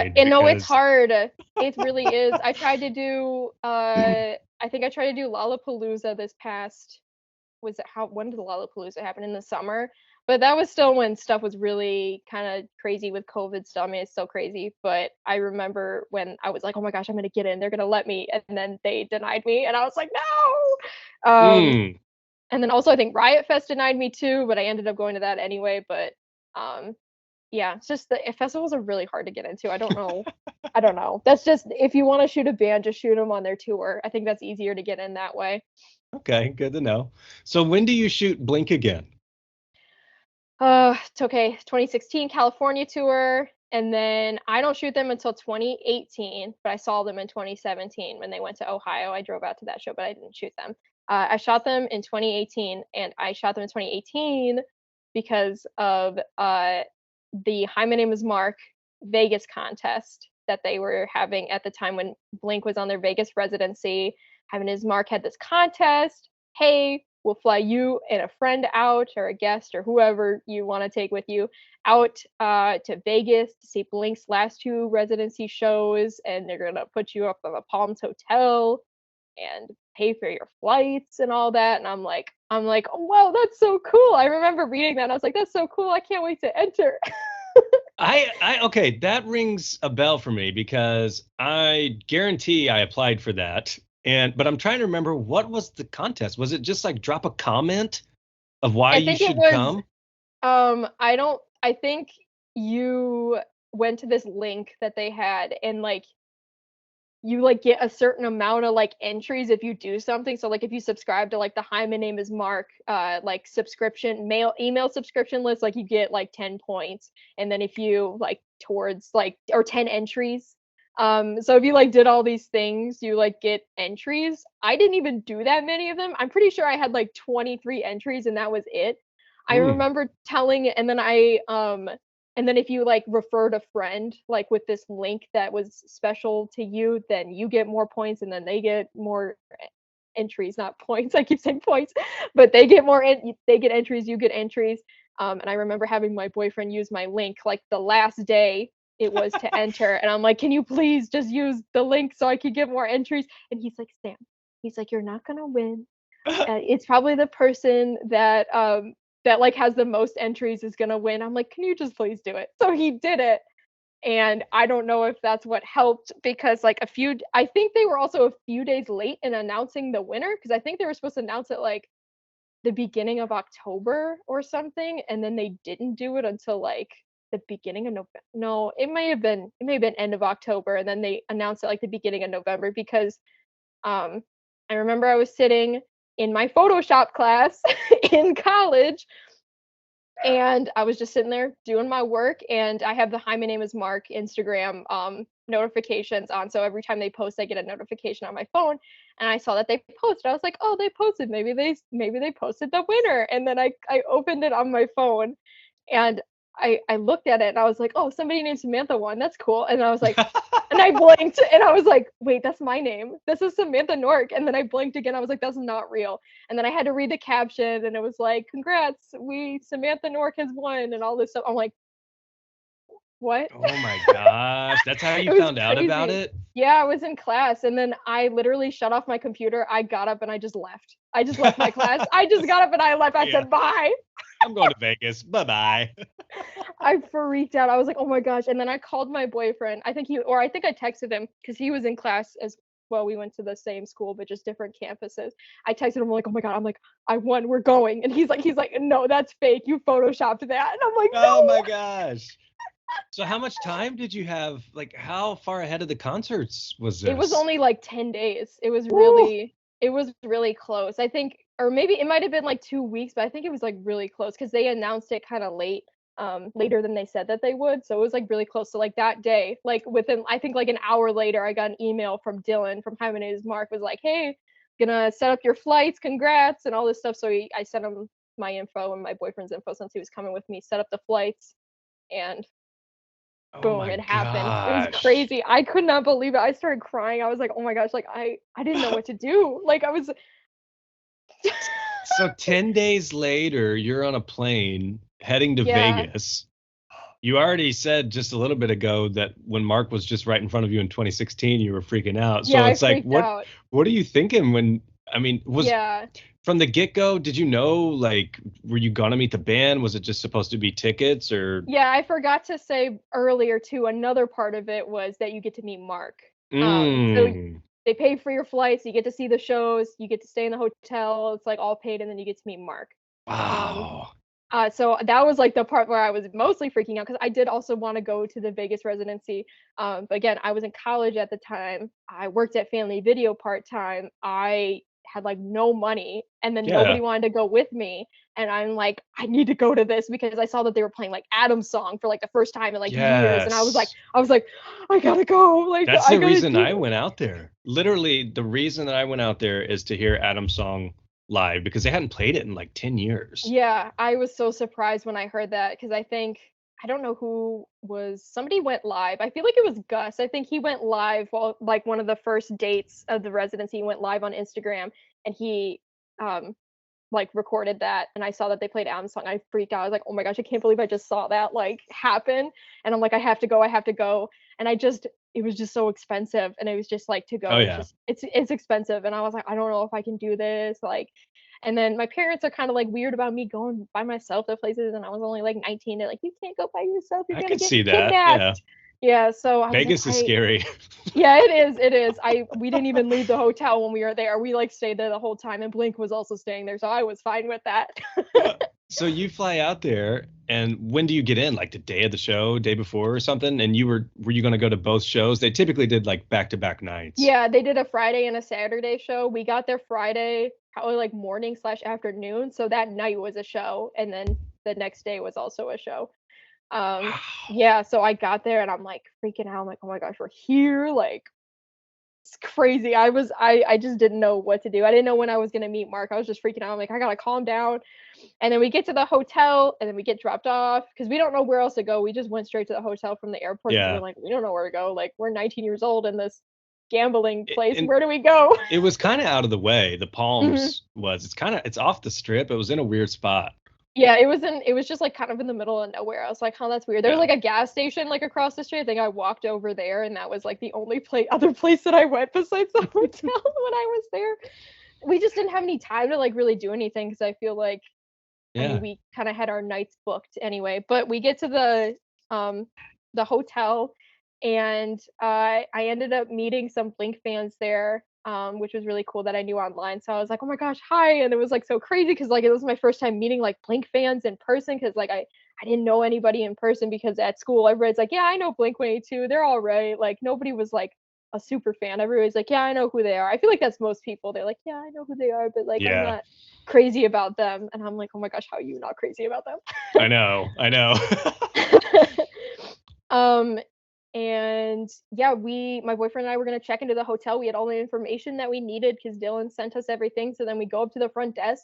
declined, and no, it's because hard. It really is. I tried to do I think I tried to do Lollapalooza this past was it how when did the Lollapalooza happen in the summer? But that was still when stuff was really kind of crazy with COVID stuff. I mean, it's still crazy, but I remember when I was like, "Oh my gosh, I'm gonna get in. They're gonna let me," and then they denied me, and I was like, "No." mm, And then also I think Riot Fest denied me too, but I ended up going to that anyway. But um, yeah, it's just the festivals are really hard to get into. I don't know. I don't know. That's just if you want to shoot a band, just shoot them on their tour. I think that's easier to get in that way. okay, good to know. So when do you shoot Blink again? It's okay. 2016 California tour, and then I don't shoot them until 2018, but I saw them in 2017 when they went to Ohio. I drove out to that show, but I didn't shoot them. I shot them in 2018, and I shot them in 2018 because of the Hi, My Name is Mark Vegas contest that they were having at the time when Blink was on their Vegas residency. Having his Mark had this contest. Hey, we'll fly you and a friend out, or a guest, or whoever you want to take with you, out to Vegas to see Blink's last 2 residency shows, and they're gonna put you up in the Palms Hotel and pay for your flights and all that. And I'm like, oh wow, that's so cool. I remember reading that and I was like, that's so cool. I can't wait to enter. Okay, that rings a bell for me because I guarantee I applied for that. But I'm trying to remember, what was the contest? Was it just like drop a comment of why I you think it should was come? I think you went to this link that they had, and like you like get a certain amount of like entries if you do something. So like if you subscribe to like the Hi, my name is Mark like subscription email subscription list, like you get like 10 points. And then if you like towards like, or 10 entries. So if you like did all these things, you like get entries. I didn't even do that many of them. I'm pretty sure I had like 23 entries and that was it. I Hmm. remember telling, and then if you like referred a friend like with this link that was special to you, then you get more points, and then they get more entries, not points. I keep saying points, but they get they get entries, you get entries. And I remember having my boyfriend use my link like the last day it was to enter, and I'm like, can you please just use the link so I could get more entries? And he's like, Sam, he's like, you're not gonna win. It's probably the person that like has the most entries is gonna win. I'm like, can you just please do it? So he did it. And I don't know if that's what helped, because like I think they were also a few days late in announcing the winner, because I think they were supposed to announce it like the beginning of October or something, and then they didn't do it until like the beginning of November. No, it may have been end of October, and then they announced it like the beginning of November, because um I remember I was sitting in my Photoshop class in college, and I was just sitting there doing my work, and I have the Hi, my name is Mark Instagram notifications on, so every time they post I get a notification on my phone, and I saw that they posted. I was like, oh, they posted, maybe they posted the winner. And then I opened it on my phone, and I looked at it and I was like, oh, somebody named Samantha won, that's cool. And I was like, and I blinked and I was like, wait, that's my name, this is Samantha Nork. And then I blinked again, I was like, that's not real. And then I had to read the caption, and it was like, congrats, Samantha Nork has won, and all this stuff. I'm like, what? Oh my gosh, that's how It you was found out about crazy. it? Yeah, I was in class, and then I literally shut off my computer. I got up and I just left. I just left my class. I just got up and I left. I Yeah, said bye. I'm going to Vegas. Bye-bye. I freaked out. I was like, oh my gosh. And then I called my boyfriend. I think I texted him because he was in class as well. We went to the same school, but just different campuses. I texted him like, oh my God. I'm like, I won. We're going. And he's like, no, that's fake. You photoshopped that. And I'm like, Oh my no. gosh. So how much time did you have? Like, how far ahead of the concerts was It was this? only like 10 days. Woo! It was really close. I think, or maybe it might have been like 2 weeks, but I think it was like really close because they announced it kind of late, later than they said that they would. So it was like really close. So like that day, like within, I think like an hour later, I got an email from Dylan from Hi, my name is Mark, was like, hey, gonna set up your flights, congrats, and all this stuff. So I sent him my info and my boyfriend's info since he was coming with me, set up the flights, and Oh boom, my it happened. It was gosh. crazy. I could not believe it. I started crying. I was like, oh my gosh, like I didn't know what to do. Like I was So 10 days later, you're on a plane heading to yeah. Vegas. You already said just a little bit ago that when Mark was just right in front of you in 2016, you were freaking out. Yeah, So I it's like, freaked out. what are you thinking when, I mean, was Yeah. from the get-go, did you know, like, were you gonna meet the band? Was it just supposed to be tickets or Yeah, I forgot to say earlier too, another part of it was that you get to meet Mark. So mm, they pay for your flights, you get to see the shows, you get to stay in the hotel, it's like all paid, and then you get to meet Mark. Um, wow. so that was like the part where I was mostly freaking out because I did also want to go to the Vegas residency. But again, I was in college at the time. I worked at Family Video part time. I had like no money, and then nobody Yeah. wanted to go with me. And I'm like, I need to go to this because I saw that they were playing like Adam's song for like the first time in like years, and Yes. I was like, I gotta go. Like That's I the gotta reason do I this. went out there. Literally, the reason that I went out there is to hear Adam's song live because they hadn't played it in like 10 years. Yeah, I was so surprised when I heard that because I don't know who was, somebody went live. I feel like it was Gus. I think he went live while like one of the first dates of the residency. He went live on Instagram and he um like recorded that, and I saw that they played Adam's song. I freaked out. I was like, oh my gosh, I can't believe I just saw that like happen. And I'm like, I have to go. And it was just so expensive. And it was just like to Oh go, yeah. it's expensive. And I was like, I don't know if I can do this. Like, and then my parents are kind of like weird about me going by myself to places. And I was only like 19. They're like, you can't go by yourself. You're I gonna could get see that. Yeah. kidnapped. Yeah. So I was like, Vegas is scary. yeah, it is. It is. We didn't even leave the hotel when we were there. We like stayed there the whole time, and Blink was also staying there, so I was fine with that. So you fly out there, and when do you get in? Like the day of the show, day before or something? And were you going to go to both shows? They typically did like back-to-back nights. Yeah, they did a Friday and a Saturday show. We got there Friday, probably like morning slash afternoon. So that night was a show, and then the next day was also a show. Wow. Yeah, so I got there and I'm like freaking out. I'm like, oh my gosh, we're here. Like, it's crazy. I just didn't know what to do. I didn't know when I was gonna meet Mark. I was just freaking out. I'm like, I gotta calm down. And then we get to the hotel and then we get dropped off because we don't know where else to go. We just went straight to the hotel from the airport because we're Yeah. like, we don't know where to go. Like, we're 19 years old in this gambling place. And Where do we go? it was kind of out of the way. The Mhm. Palms was. It's off the strip. It was in a weird spot. Yeah, it was just like kind of in the middle of nowhere. I was like, oh, that's weird. There was Yeah. like a gas station like across the street. I think I walked over there and that was like the only other place that I went besides the hotel when I was there. We just didn't have any time to like really do anything because I feel like, I mean, Yeah. we kind of had our nights booked anyway. But we get to the hotel, and I ended up meeting some Blink fans there, which was really cool that I knew online. So I was like, oh my gosh, hi! And it was like so crazy because like it was my first time meeting like Blink fans in person because like I didn't know anybody in person because at school everybody's like, yeah, I know Blink 182, they're all right. Like nobody was like a super fan. Everybody's like, yeah, I know who they are. I feel like that's most people. They're like, yeah, I know who they are, but like I'm Yeah. not crazy about them. And I'm like, oh my gosh, how are you not crazy about them? I know. I know. um and yeah, my boyfriend and I were going to check into the hotel. We had all the information that we needed because Dylan sent us everything. So then we go up to the front desk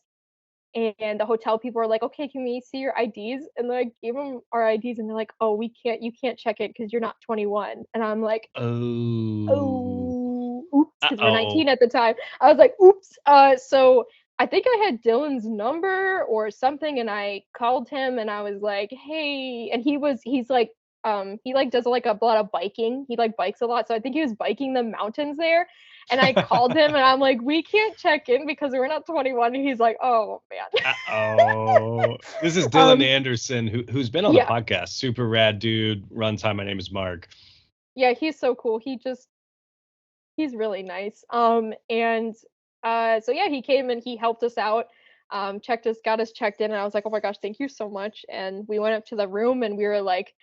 and the hotel people are like, okay, can we see your IDs? And I gave them our IDs and they're like, oh, you can't check it because you're not 21. And I'm like, Oh. oh, oops, because we're Uh-oh. 19 at the time. I was like, oops. So I think I had Dylan's number or something, and I called him and I was like, hey, and he's like, he like does like a lot of biking. He like bikes a lot, so I think he was biking the mountains there. And I called him and I'm like, we can't check in because we're not 21. And he's like, oh man. Uh-oh. This is Dylan Um, Anderson, who's been on the yeah, podcast. Super rad dude. Runs Hi, my name is Mark. yeah, he's so cool. He's really nice. And so yeah, he came and he helped us out, got us checked in, and I was like, oh my gosh, thank you so much. And we went up to the room and we were like,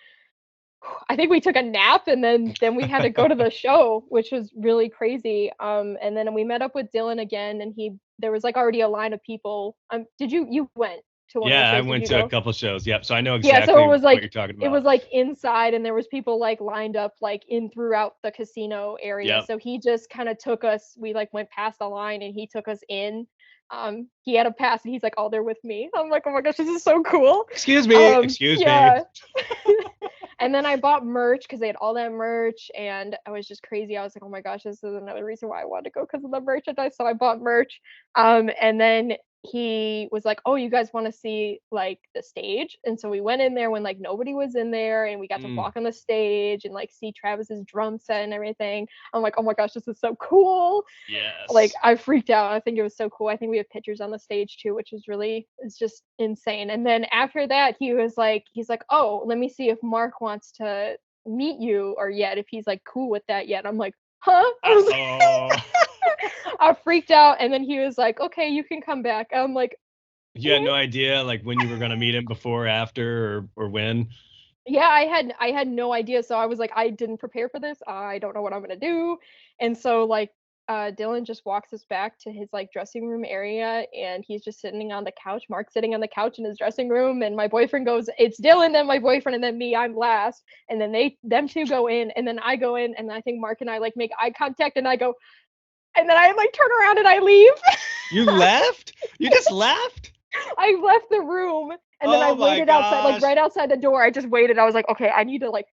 I think we took a nap and then we had to go to the show, which was really crazy. And then we met up with Dylan again, and there was like already a line of people. You went to one of the Yeah, I shows? Did went you to a go? couple shows. Yep. So I know Yeah, so exactly what you're talking it was about. like inside, and there was people like lined up like in throughout the casino area. Yep. So he just kind of took us. We like went past the line, and he took us in. He had a pass, and he's like, "Oh, they're with me." I'm like, "Oh my gosh, this is so cool." Excuse me. Excuse me. Yeah. And then I bought merch because they had all that merch, and I was just crazy. I was like, "Oh my gosh, this is another reason why I wanted to go because of the merchandise." So I bought merch. And then he was like, "Oh, you guys want to see like the stage?" And so we went in there when like nobody was in there, and we got to Mm, walk on the stage and like see Travis's drum set and everything. I'm like, "Oh my gosh, this is so cool!" Like yes. I freaked out. I think it was so cool. I think we have pictures on the stage too, which is really, it's just insane. And then after that, he's like, "Oh, let me see if Mark wants to meet you or yet if he's like cool with that yet." I'm like, "Huh?" I was Uh-oh. I freaked out, and then he was like, "Okay, you can come back." I'm like, You had "Eh." no idea like when you were gonna meet him, before, after, or when? Yeah, I had no idea. So I was like, I didn't prepare for this. I don't know what I'm gonna do. And so like Dylan just walks us back to his like dressing room area, and he's just sitting on the couch. Mark's sitting on the couch in his dressing room, and my boyfriend goes, it's Dylan, then my boyfriend, and then me, I'm last. And then them two go in, and then I go in, and I think Mark and I like make eye contact, and I go, and then I like turn around and I leave. You left? You just left? I left the room, And then I Oh my waited outside, like gosh. right outside the door. I just waited. I was like, okay, I need to like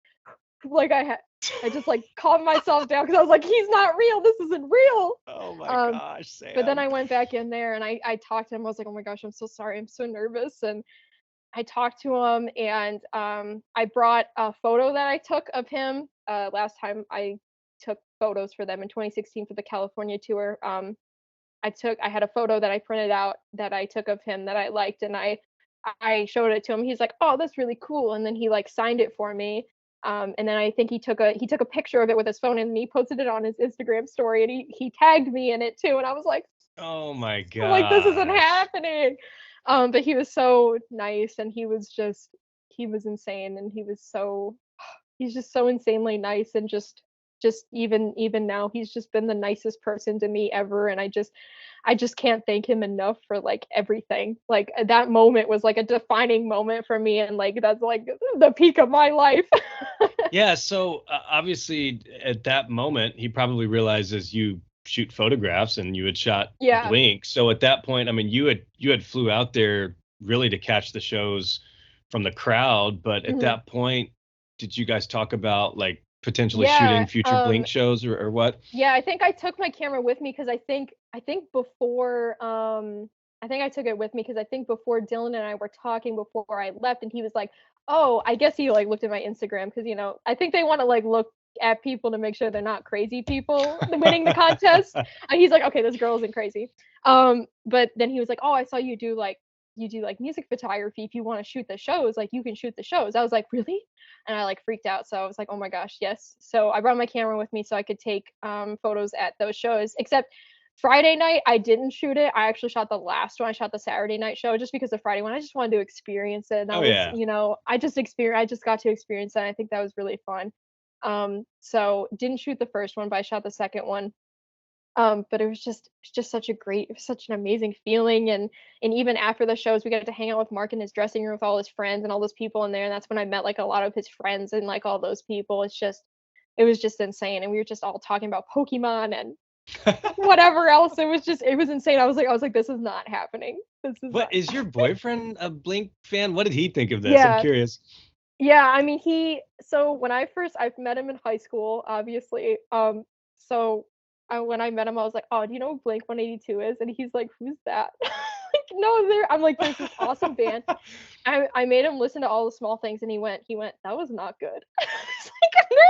I just like calmed myself down because I was like, he's not real. This isn't real. Oh my Um, gosh, but then Sam. I went back in there and I talked to him. I was like, oh my gosh, I'm so sorry. I'm so nervous. And I talked to him and I brought a photo that I took of him last time I took photos for them in 2016 for the California tour. I had a photo that I printed out that I took of him that I liked, and I showed it to him. He's like, "Oh, that's really cool," and then he like signed it for me. And then I think he took a picture of it with his phone and he posted it on his Instagram story, and he tagged me in it too. And I was like, Oh my I'm like, this isn't gosh. happening. But he was so nice, and he was insane, and he's just so insanely nice, and just even now he's just been the nicest person to me ever, and I just can't thank him enough for like everything. Like that moment was like a defining moment for me, and like that's like the peak of my life. Yeah, so obviously at that moment he probably realizes you shoot photographs and you had shot Yeah. Blink. So at that point, I mean, you had flew out there really to catch the shows from the crowd, but at Mhm. that point, did you guys talk about like potentially shooting Yeah. future Blink shows or what? Yeah, I think I took my camera with me because I think before I think I took it with me because I think before Dylan and I were talking before I left, and he was like, "Oh, I guess he like looked at my Instagram because I think they want to like look at people to make sure they're not crazy people winning the contest." And he's like, "Okay, this girl isn't crazy." But then he was like, "Oh, I saw you do like music photography. If you want to shoot the shows, like you can shoot the shows." I was like, "Really?" And I like freaked out. So I was like, "Oh my gosh, yes." So I brought my camera with me so I could take photos at those shows. Except Friday night, I didn't shoot it. I actually shot the last one. I shot the Saturday night show just because the Friday one, I just wanted to experience it. And I Oh was, yeah. I just got to experience that. And I think that was really fun. So didn't shoot the first one, but I shot the second one. But it was just it was such an amazing feeling, and even after the shows, we got to hang out with Mark in his dressing room with all his friends and all those people in there, and that's when I met like a lot of his friends and like all those people. It was just insane, and we were just all talking about Pokemon and whatever else. It was insane. I was like, this is not happening. This is What not. is your boyfriend a Blink fan? What did he think of this? I'm Yeah, curious. yeah. I mean, so when I've met him in high school, obviously. So when I met him, I was like, "Oh, do you know who Blink 182 is?" And he's like, "Who's that?" Like, no, I'm like, "There's this awesome band." I made him listen to All the Small Things, and he went, "That was not good." I was like, "No."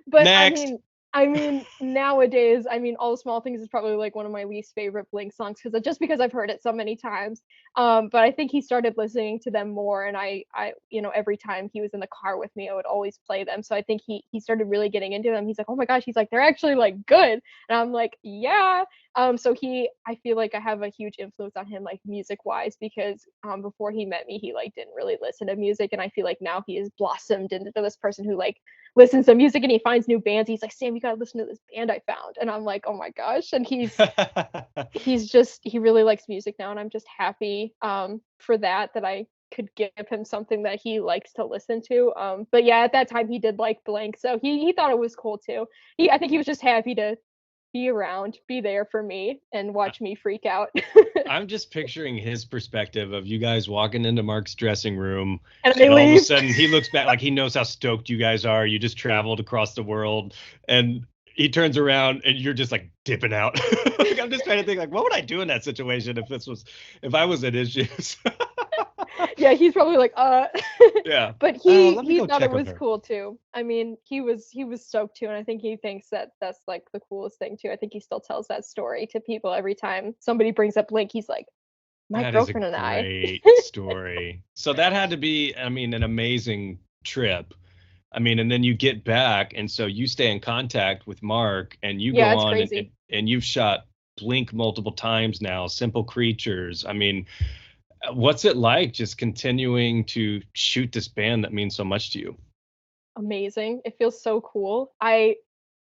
But Next. I mean, nowadays, All the Small Things is probably like one of my least favorite Blink songs because I've heard it so many times. But I think he started listening to them more, and every time he was in the car with me, I would always play them. So I think he started really getting into them. He's like, "Oh my gosh," he's like, "They're actually like good," and I'm like, "Yeah." So I feel like I have a huge influence on him, like music wise, because before he met me, he like didn't really listen to music, and I feel like now he has blossomed into this person who like listens to music and he finds new bands. He's like, "Sam, you gotta listen to this band I found." And I'm like, "Oh my gosh." And he really likes music now, and I'm just happy for that I could give him something that he likes to listen to. But yeah, at that time he did like Blank, so he thought it was cool too. I think he was just happy to be around, be there for me, and watch me freak out. I'm just picturing his perspective of you guys walking into Mark's dressing room, And I and all of a leave. sudden he looks back like he knows how stoked you guys are. You just traveled across the world, and he turns around and you're just like dipping out. Like, I'm just trying to think like, what would I do in that situation if I was in his shoes? Yeah, he's probably like, Yeah. but Oh, he let me he go thought it check on was her. cool too. He was stoked too, and I think he thinks that that's like the coolest thing too. I think he still tells that story to people every time somebody brings up Link. He's like, "My That is a girlfriend and I." great story. So that had to be, I mean, an amazing trip. I mean, and then you get back, and so you stay in contact with Mark, and you Yeah, go it's on and and, crazy. and you've shot Blink multiple times now, Simple Creatures. I mean, what's it like just continuing to shoot this band that means so much to you? Amazing. It feels so cool. I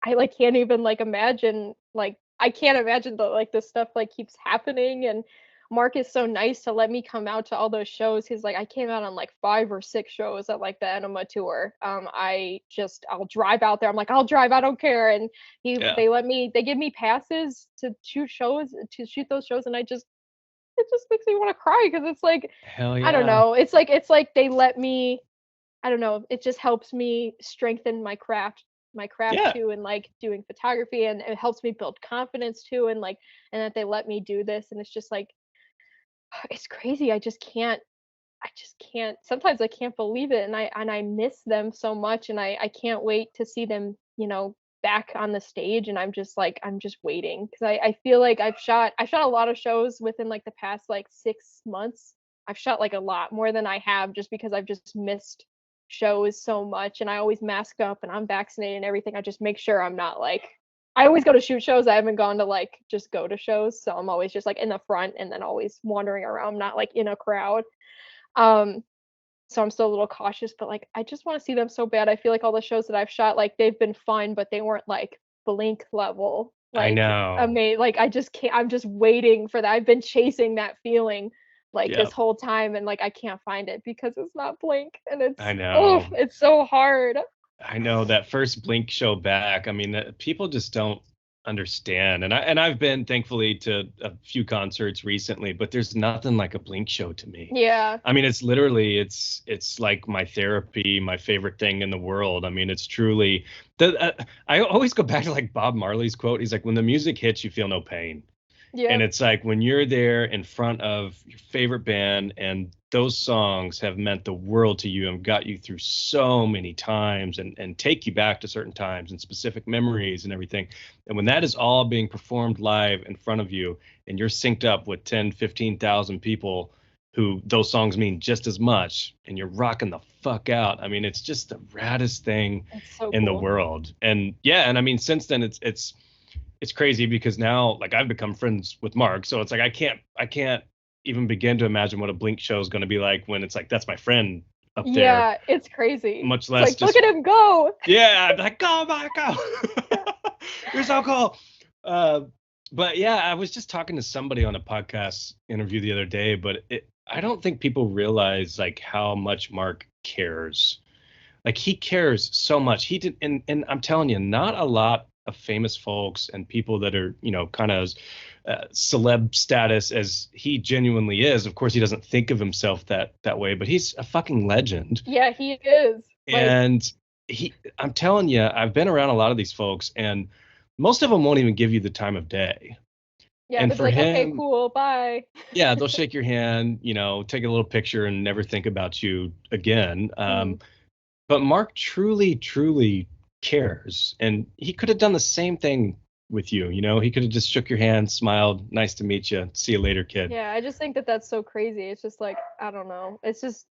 like can't even like imagine like I can't imagine the like this stuff like keeps happening, and Mark is so nice to let me come out to all those shows. He's like, I came out on like 5 or 6 shows at like the Enema tour. I'll drive out there. I'm like, I'll drive, I don't care. And Yeah. they give me passes to shoot those shows, and I just it just makes me want to cry because it's like, Hell I don't yeah. know. It's like they let me, I don't know, it just helps me strengthen my craft Yeah. too, and like doing photography, and it helps me build confidence too, and like, and that they let me do this, and it's just like, it's crazy. I just can't, sometimes I can't believe it, and I miss them so much, and I can't wait to see them, back on the stage, and I'm just waiting because I feel like I shot a lot of shows within like the past like 6 months. I've shot like a lot more than I have just because I've just missed shows so much, and I always mask up and I'm vaccinated and everything. I just make sure I'm not like, I always go to shoot shows. I haven't gone to like just go to shows, so I'm always just like in the front and then always wandering around, not like in a crowd. Um, so I'm still a little cautious, but like I just want to see them so bad. I feel like all the shows that I've shot, like they've been fun, but they weren't like Blink level. I Like know. like I just can't. I'm just waiting for that. I've been chasing that feeling like this Yep. whole time, and like I can't find it because it's not Blink, and I oh, know. it's so hard. I know that first Blink show back. I mean, people just don't understand. And I've been thankfully to a few concerts recently, but there's nothing like a Blink show to me. Yeah, I mean, it's literally it's like my therapy, my favorite thing in the world. I mean, it's truly the I always go back to like Bob Marley's quote. He's like, when the music hits, you feel no pain. And yep, it's like when you're there in front of your favorite band and those songs have meant the world to you and got you through so many times and take you back to certain times and specific memories and everything. And when that is all being performed live in front of you and you're synced up with 10, 15,000 people who those songs mean just as much and you're rocking the fuck out. I mean, it's just the raddest thing it's so in the cool. world. And yeah, and I mean, since then it's crazy because now like I've become friends with Mark, so it's like I can't even begin to imagine what a Blink show is going to be like when it's like that's my friend up there, Yeah, it's crazy. much It's less like look just at him go. yeah, I'd be like go Marco, Yeah. you're so cool. Uh, but yeah, I was just talking to somebody on a podcast interview the other day, but I don't think people realize like how much Mark cares. Like he cares so much. He did, and I'm telling you, not a lot of famous folks and people that are, kind of celeb status as he genuinely is. Of course, he doesn't think of himself that way, but he's a fucking legend. Yeah, he is. Like, And I'm telling you, I've been around a lot of these folks, and most of them won't even give you the time of day. yeah, And they'd be for like, okay, him, cool, bye. yeah, they'll shake your hand, take a little picture and never think about you again. Mhm. But Mark truly, truly cares. And he could have done the same thing with you. He could have just shook your hand, smiled, nice to meet you, see you later, kid. Yeah, I just think that that's so crazy. It's just like, I don't know. It's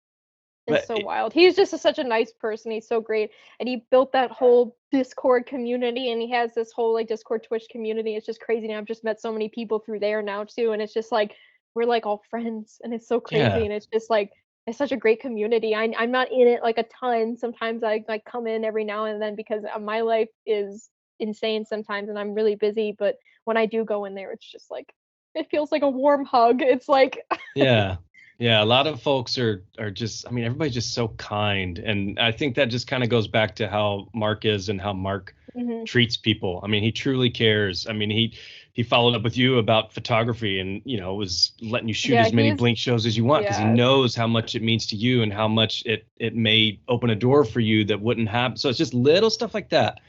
But so wild. He's just such a nice person. He's so great. And he built that whole Discord community, and he has this whole like Discord Twitch community. It's just crazy. And I've just met so many people through there now too. And it's just like we're like all friends, and it's so crazy. yeah, And it's just like it's such a great community. I'm not in it like a ton. Sometimes I like come in every now and then because my life is insane sometimes and I'm really busy. But when I do go in there, it's just like it feels like a warm hug. It's like yeah. Yeah, a lot of folks are just, I mean, everybody's just so kind. And I think that just kind of goes back to how Mark is and how Mark mhm. treats people. I mean, he truly cares. I mean, he followed up with you about photography and, was letting you shoot Yeah, as many he's Blink shows as you want because he yeah. knows how much it means to you and how much it may open a door for you that wouldn't happen. So it's just little stuff like that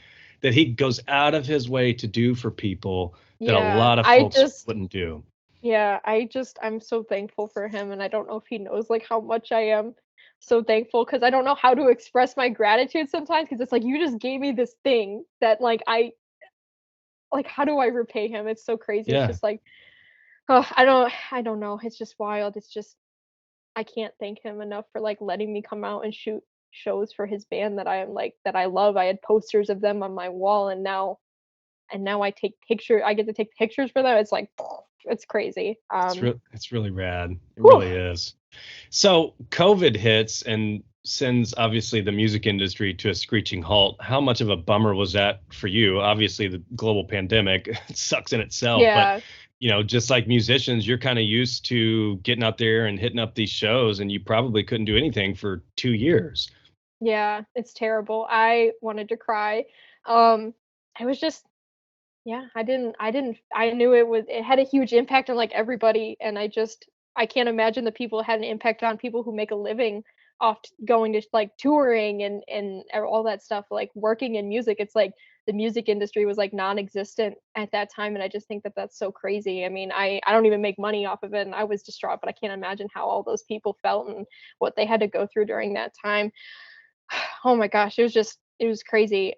he goes out of his way to do for people that a Yeah, lot of I folks just wouldn't do. yeah, I'm so thankful for him, and I don't know if he knows like how much I am so thankful because I don't know how to express my gratitude sometimes because it's like you just gave me this thing that like I like how do I repay him? It's so crazy. It's Yeah. just like oh, I don't know. It's just wild. It's just I can't thank him enough for like letting me come out and shoot shows for his band that I am like that I love. I had posters of them on my wall and now I get to take pictures for them. It's like it's crazy. It's really rad. It Whew. really is. So COVID hits and sends obviously the music industry to a screeching halt. How much of a bummer was that for you? Obviously, the global pandemic sucks in itself, but Yeah, just like musicians, you're kind of used to getting out there and hitting up these shows, and you probably couldn't do anything for 2 years. yeah, it's terrible. I wanted to cry. Um, I was just Yeah, I knew it had a huge impact on like everybody, and I can't imagine the people it had an impact on people who make a living off going to like touring and all that stuff, like working in music. It's like the music industry was like non-existent at that time, and I just think that that's so crazy. I mean, I don't even make money off of it, and I was distraught, but I can't imagine how all those people felt and what they had to go through during that time. Oh my gosh, it was crazy.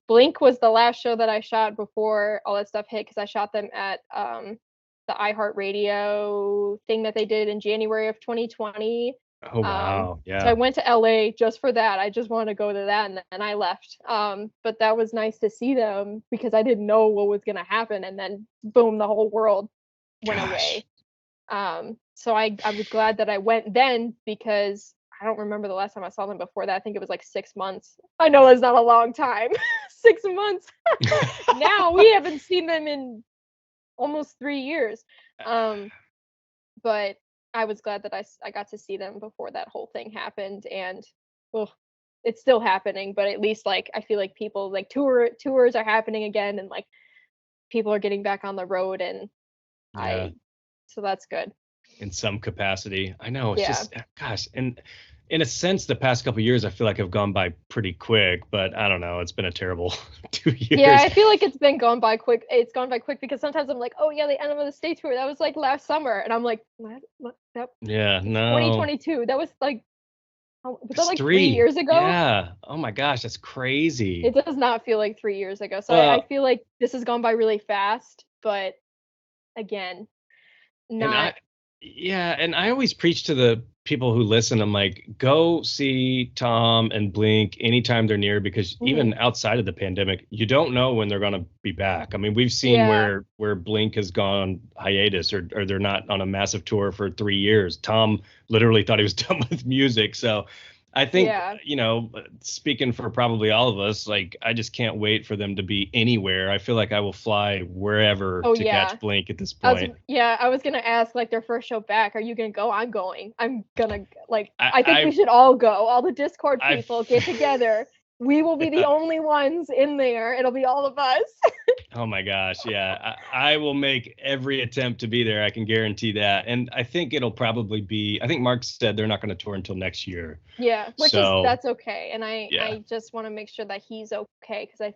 Blink was the last show that I shot before all that stuff hit because I shot them at the iHeartRadio thing that they did in January of 2020. Oh Um, wow, so I yeah, went to LA just for that. I just wanted to go to that and then I left. But that was nice to see them because I didn't know what was gonna happen and then boom, the whole world went gosh, away. So I was glad that I went then because I don't remember the last time I saw them before that. I think it was like 6 months. I know that's not a long time. 6 months. Now we haven't seen them in almost 3 years. Um, but I was glad that I got to see them before that whole thing happened and well, it's still happening, but at least like I feel like people like tours are happening again and like people are getting back on the road and yeah. I so that's good. In some capacity. I know it's Yeah. just gosh, and in a sense, the past couple of years I feel like have gone by pretty quick, but I don't know. It's been a terrible 2 years. Yeah, I feel like it's been gone by quick. It's gone by quick because sometimes I'm like, oh yeah, the end of the state tour that was like last summer, and I'm like, what? That Yeah, it's no, 2022. That was like, was that it's like 3 three. years ago? Yeah. Oh my gosh, that's It crazy. does not feel like 3 years ago. So I Well, feel like this has gone by really fast, but again, and not. I, yeah, and I always preach to the people who listen. I'm like, go see Tom and Blink anytime they're near, because Mhm. even outside of the pandemic, you don't know when they're going to be back. I mean, we've seen Yeah, where Blink has gone hiatus, or they're not on a massive tour for 3 years. Tom literally thought he was done with music. So I think, yeah. speaking for probably all of us, like I just can't wait for them to be anywhere. I feel like I will fly wherever Oh to catch yeah. Blink at this point. I was gonna ask like their first show back. Are you gonna go? I'm going. I'm gonna like. I, I think we I should all go. All the Discord I people get together. We will be the yeah. only ones in there. It'll be all of us. Oh my gosh, yeah. I will make every attempt to be there. I can guarantee that. And I think it'll probably be. I think Mark said they're not going to tour until next year. Yeah, which is So that's okay. And yeah, I just want to make sure that he's okay because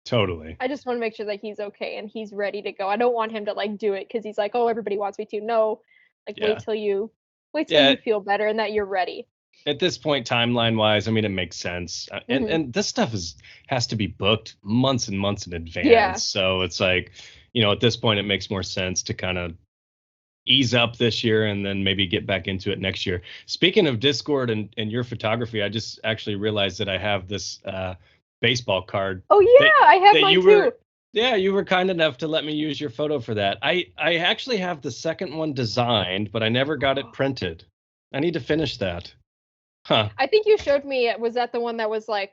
totally. I just want to make sure that he's okay and he's ready to go. I don't want him to like do it because he's like, oh, everybody wants me to. No, like Yeah, wait till yeah. you feel better and that you're ready. At this point, timeline wise, I mean, it makes sense. And Hmm. this stuff has to be booked months and months in Yeah. advance. So it's like, at this point, it makes more sense to kind of ease up this year and then maybe get back into it next year. Speaking of Discord and your photography, I just actually realized that I have this baseball card Oh that yeah, I have that mine you too. were yeah, you were kind enough to let me use your photo for that. I actually have the second one designed, but I never got it printed. I need to finish that. Huh. I think you showed me it. Was that the one that was like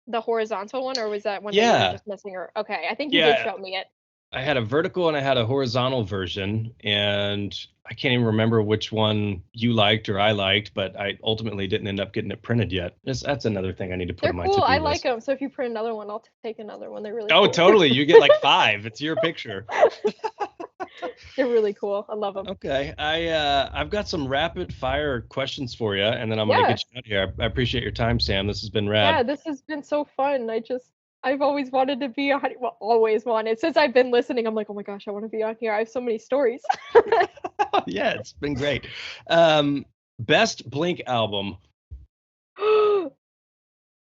the horizontal one, or was that one that you were Yeah. just missing? Or okay, I think you did Yeah, show me it. I had a vertical and I had a horizontal version, and I can't even remember which one you liked or I liked, but I ultimately didn't end up getting it printed yet. That's another thing I need to put They're on my cool. I to-do like list. them. So if you print another one, I'll take another one. They're really Oh, cool. totally. You get like five. It's your picture. They're really cool. I love them. Okay. I've got some rapid fire questions for you, and then I'm gonna Yeah. get you out of here. I appreciate your time, Sam. This has been Yeah, rad. this has been so fun. I've always wanted to be on, well, always wanted. Since I've been listening, I'm like, oh my gosh, I want to be on here. I have so many stories. Yeah, it's been great. Um, Best Blink album.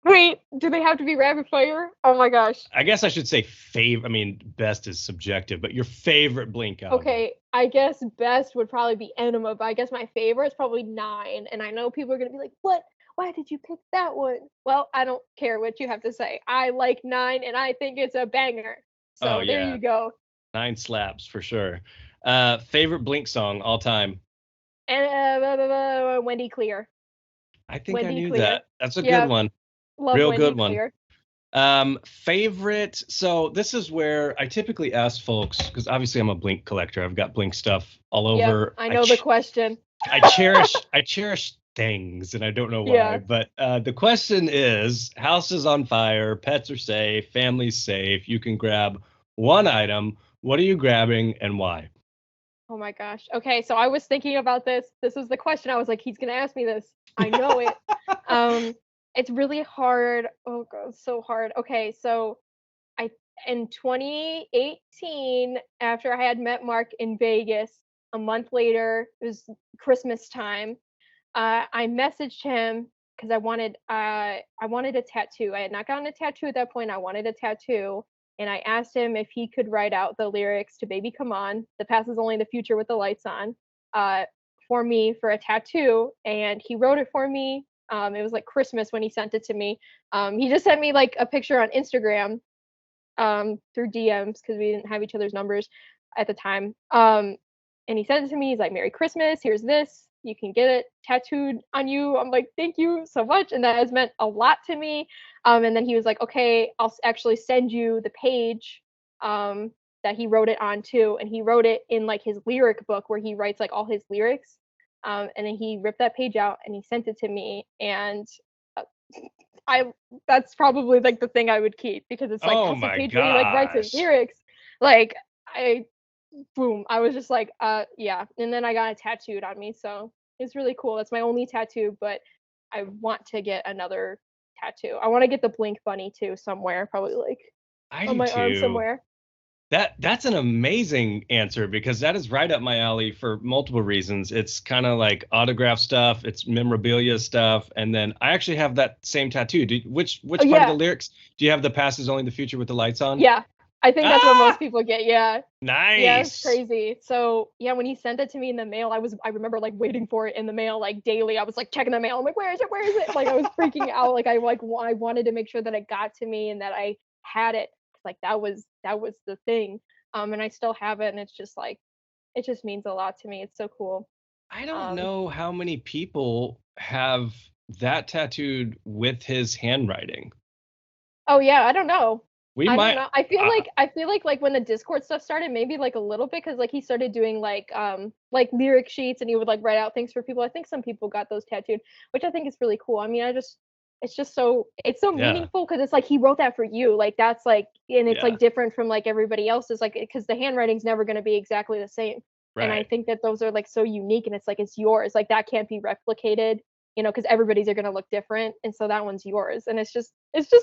Wait, do they have to be rapid fire? Oh my gosh. I guess I should say favorite. I mean, best is subjective, but your favorite Blink album. Okay, I guess best would probably be Enema, but I guess my favorite is probably Nine. And I know people are gonna be like, "What? Why did you pick that one?" Well, I don't care what you have to say. I like Nine, and I think it's a banger. Oh So there yeah, you go. nine slaps for sure. Favorite Blink song all time. And Wendy Clear. I think I Wendy knew Clear. that. That's a good Yeah, one. love Real Wendy good one. Clear. Favorite. So this is where I typically ask folks, because obviously I'm a Blink collector. I've got Blink stuff all Yep, over. I know the question. I cherish things, and I don't know why. Yeah. But the question is: House is on fire, pets are safe, family's safe. You can grab one item. What are you grabbing and why? Oh my gosh. Okay, so I was thinking about this. This was the question. I was like, he's gonna ask me this. I know it. Um, it's really hard. Oh god, it's so hard. Okay, so I in 2018, after I had met Mark in Vegas, a month later, it was Christmas time. I messaged him because I wanted a tattoo. I had not gotten a tattoo at that point. I wanted a tattoo, and I asked him if he could write out the lyrics to "Baby Come On," "The past is only the future with the lights on," uh, for me for a tattoo, and he wrote it for me. It was like Christmas when he sent it to me. He just sent me like a picture on Instagram through DMs because we didn't have each other's numbers at the time. And he sent it to me. He's like, "Merry Christmas. Here's this. You can get it tattooed on you." I'm like, "Thank you so much," and that has meant a lot to me. And then he was like, "Okay, I'll actually send you the page that he wrote it on too." And he wrote it in like his lyric book where he writes like all his lyrics. And then he ripped that page out and he sent it to me. And uh, I that's probably like the thing I would keep because it's like Oh that's the my page where he like writes his gosh. lyrics. Like I boom, I was just like, yeah. And then I got it tattooed on me, so it's really cool. That's my only tattoo, but I want to get another tattoo. I want to get the Blink Bunny too somewhere, probably like I on do my arm too. somewhere. That's an amazing answer because that is right up my alley for multiple reasons. It's kind of like autograph stuff, it's memorabilia stuff, and then I actually have that same tattoo. Oh Which part of the yeah, lyrics do you have? The past is only the future with the lights on. yeah. I think that's what most Ah, people get. Yeah. Yeah, it's nice. crazy. So yeah, when he sent it to me in the mail, I remember like waiting for it in the mail like daily. I was like checking the mail. I'm like, where is it? Where is it? Like I was freaking out. Like I wanted to make sure that it got to me and that I had it. Like that was the thing. And I still have it, and it's just like it just means a lot to me. It's so cool. I don't Um, know how many people have that tattooed with his handwriting. oh yeah, I don't know. We I don't might. know. Uh, I feel like when the Discord stuff started, maybe like a little bit because like he started doing like lyric sheets and he would like write out things for people. I think some people got those tattooed, which I think is really cool. I mean, I just it's just so it's so yeah, meaningful because it's like he wrote that for you. Like that's like and it's yeah, like different from like everybody else's like because the handwriting's never going to be exactly the same. And I right. think that those are like so unique and it's like it's yours. Like that can't be replicated, because everybody's are going to look different and so that one's yours and it's just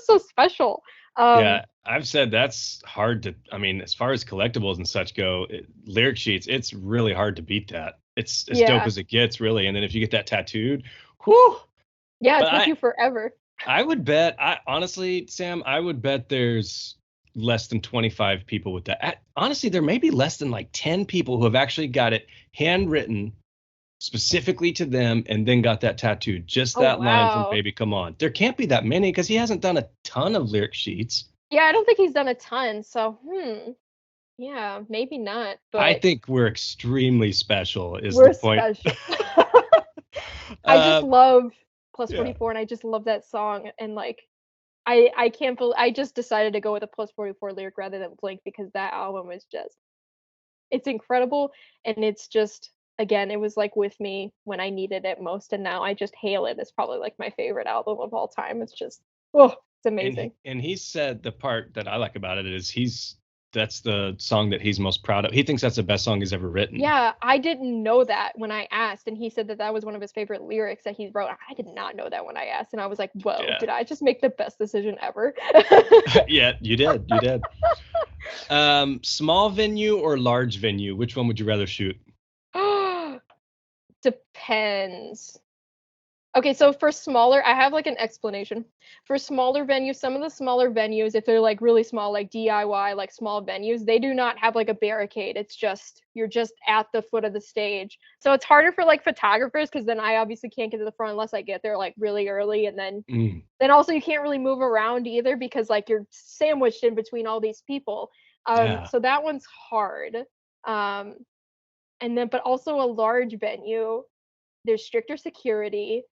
so special. um Yeah, I've said that's hard to. I mean, as far as collectibles and such go, lyric sheets, it's really hard to beat that. It's as dope yeah, as it gets, really. And then if you get that tattooed, whew. yeah, But it's with you forever. I would bet. I honestly, Sam, I would bet there's less than 25 people with that. Honestly, there may be less than like 10 people who have actually got it handwritten specifically to them and then got that tattooed. Just Oh that line from wow. Baby Come On. There can't be that many because he hasn't done a ton of lyric sheets. Yeah, I don't think he's done a ton, so yeah, maybe not, I but think we're extremely special, is the we're point. special. I just uh, love plus yeah. 44 and I just love that song and like I can't believe I just decided to go with a plus 44 lyric rather than Blink because that album is just it's incredible and it's just again it was like with me when I needed it most and now I just hail it. It's probably like my favorite album of all time. It's just oh, it's amazing. And he said the part that I like about it is that's the song that he's most proud of. He thinks that's the best song he's ever written. Yeah, I didn't know that when I asked, and he said that that was one of his favorite lyrics that he wrote. I did not know that when I asked, and I was like, "Whoa, Yeah. did I just make the best decision ever?" Yeah, you did. You did. Small venue or large venue? Which one would you rather shoot? Depends. Okay, so for smaller, I have like an explanation. For smaller venues, some of the smaller venues, if they're like really small, like DIY, like small venues, they do not have like a barricade. It's just you're just at the foot of the stage. So it's harder for like photographers because then I obviously can't get to the front unless I get there like really early and Mm, then also you can't really move around either because like you're sandwiched in between all these people. yeah. So that one's hard. Um, and then but also a large venue, there's stricter security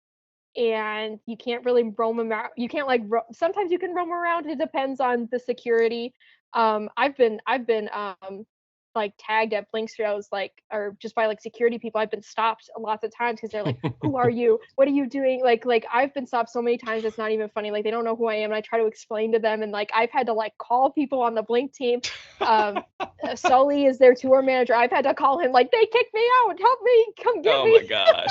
and you can't really roam around. You can't like sometimes you can roam around. It depends on the security. I've been like tagged at Blink shows, like, or just by like security people. I've been stopped lots of times because they're like, "Who are you? What are you doing?" Like I've been stopped so many times it's not even funny. Like they don't know who I am, and I try to explain to them, and like I've had to like call people on the Blink team. Sully is their tour manager. I've had to call him, like, they kicked me out. Help me, come get Oh me. my gosh.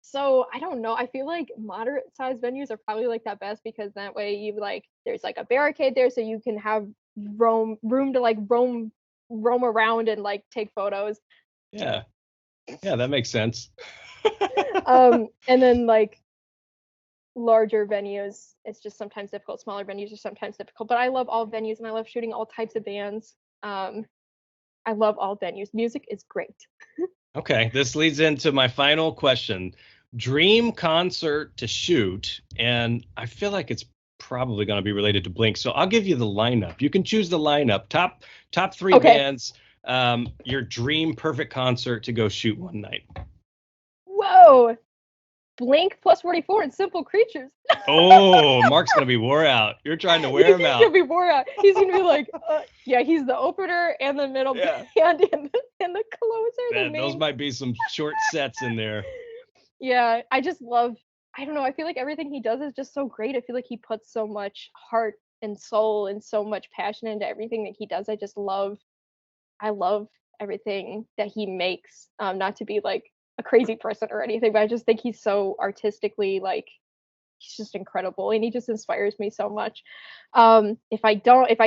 So I don't know. I feel like moderate sized venues are probably like that best because that way you like there's like a barricade there so you can have room to like roam around and like take photos. Yeah. Yeah, that makes sense. And then like larger venues, it's just sometimes difficult. Smaller venues are sometimes difficult. But I love all venues and I love shooting all types of bands. I love all venues. Music is great. Okay, this leads into my final question. Dream concert to shoot, and I feel like it's probably going to be related to Blink. So I'll give you the lineup. You can choose the lineup. Top three Okay. bands. Your dream perfect concert to go shoot one night. Whoa. Blink plus 44 and Simple Creatures. Oh, Mark's gonna be wore out. You're trying to wear him out. He's gonna be wore out. He's gonna be like, yeah, he's the opener and the middle band and the closer. Those might be some short sets in there. Yeah, I just love. I don't know. I feel like everything he does is just so great. I feel like he puts so much heart and soul and so much passion into everything that he does. I just love. I love everything that he makes. Not to be like a crazy person or anything, but I just think he's so artistically like he's just incredible and he just inspires me so much. If I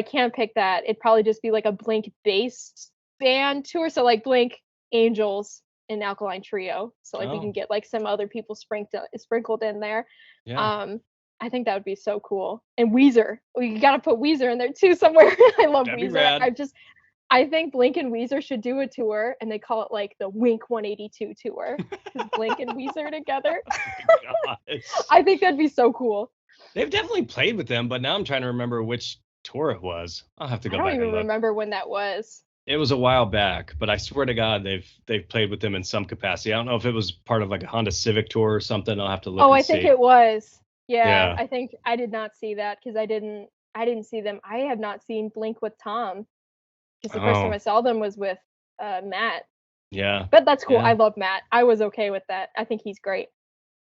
can't pick that, it'd probably just be like a Blink based band tour. So like Blink, Angels, and Alkaline Trio. So like we can get like some other people sprinkled in there. Yeah. I think that would be so cool. And Weezer, we gotta put Weezer in there too somewhere. I love That'd be Weezer. rad. I think Blink and Weezer should do a tour, and they call it like the Wink 182 tour. Because Blink and Weezer together. Oh, I think that'd be so cool. They've definitely played with them, but now I'm trying to remember which tour it was. I'll have to go back and look. I don't even remember when that was. It was a while back, but I swear to God, they've played with them in some capacity. I don't know if it was part of like a Honda Civic tour or something. I'll have to look. Oh, and I see. think it was. Yeah, I think I did not see that because I didn't see them. I have not seen Blink with Tom because the first time I saw them was with Matt. Yeah. But that's cool. Yeah. I love Matt. I was okay with that. I think he's great.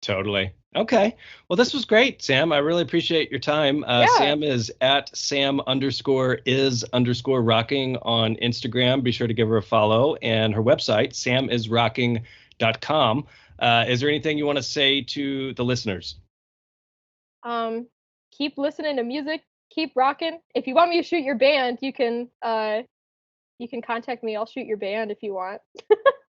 Totally. Okay. Well, this was great, Sam. I really appreciate your time. Sam is at Sam_is_rocking on Instagram. Be sure to give her a follow. And her website, samisrocking.com. Is there anything you want to say to the listeners? Keep listening to music. Keep rocking. If you want me to shoot your band, you can contact me. I'll shoot your band if you want.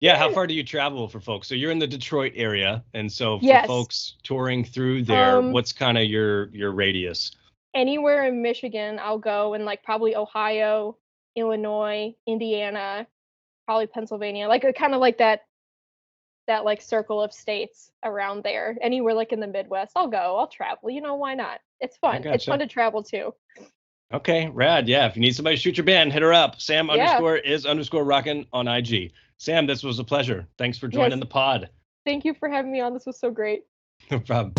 Yeah, how far do you travel for folks? So you're in the Detroit area, and so for folks touring through there, what's kind of your radius? Anywhere in Michigan, I'll go, and like probably Ohio, Illinois, Indiana, probably Pennsylvania, like kind of like that like circle of states around there. Anywhere like in the Midwest, I'll go. I'll travel. You know, why not? It's fun. It's fun to travel too. Okay, rad. Yeah, if you need somebody to shoot your band, hit her up. Sam_is_rockin' on IG. Sam, this was a pleasure. Thanks for joining the pod. Thank you for having me on. This was so great. No problem.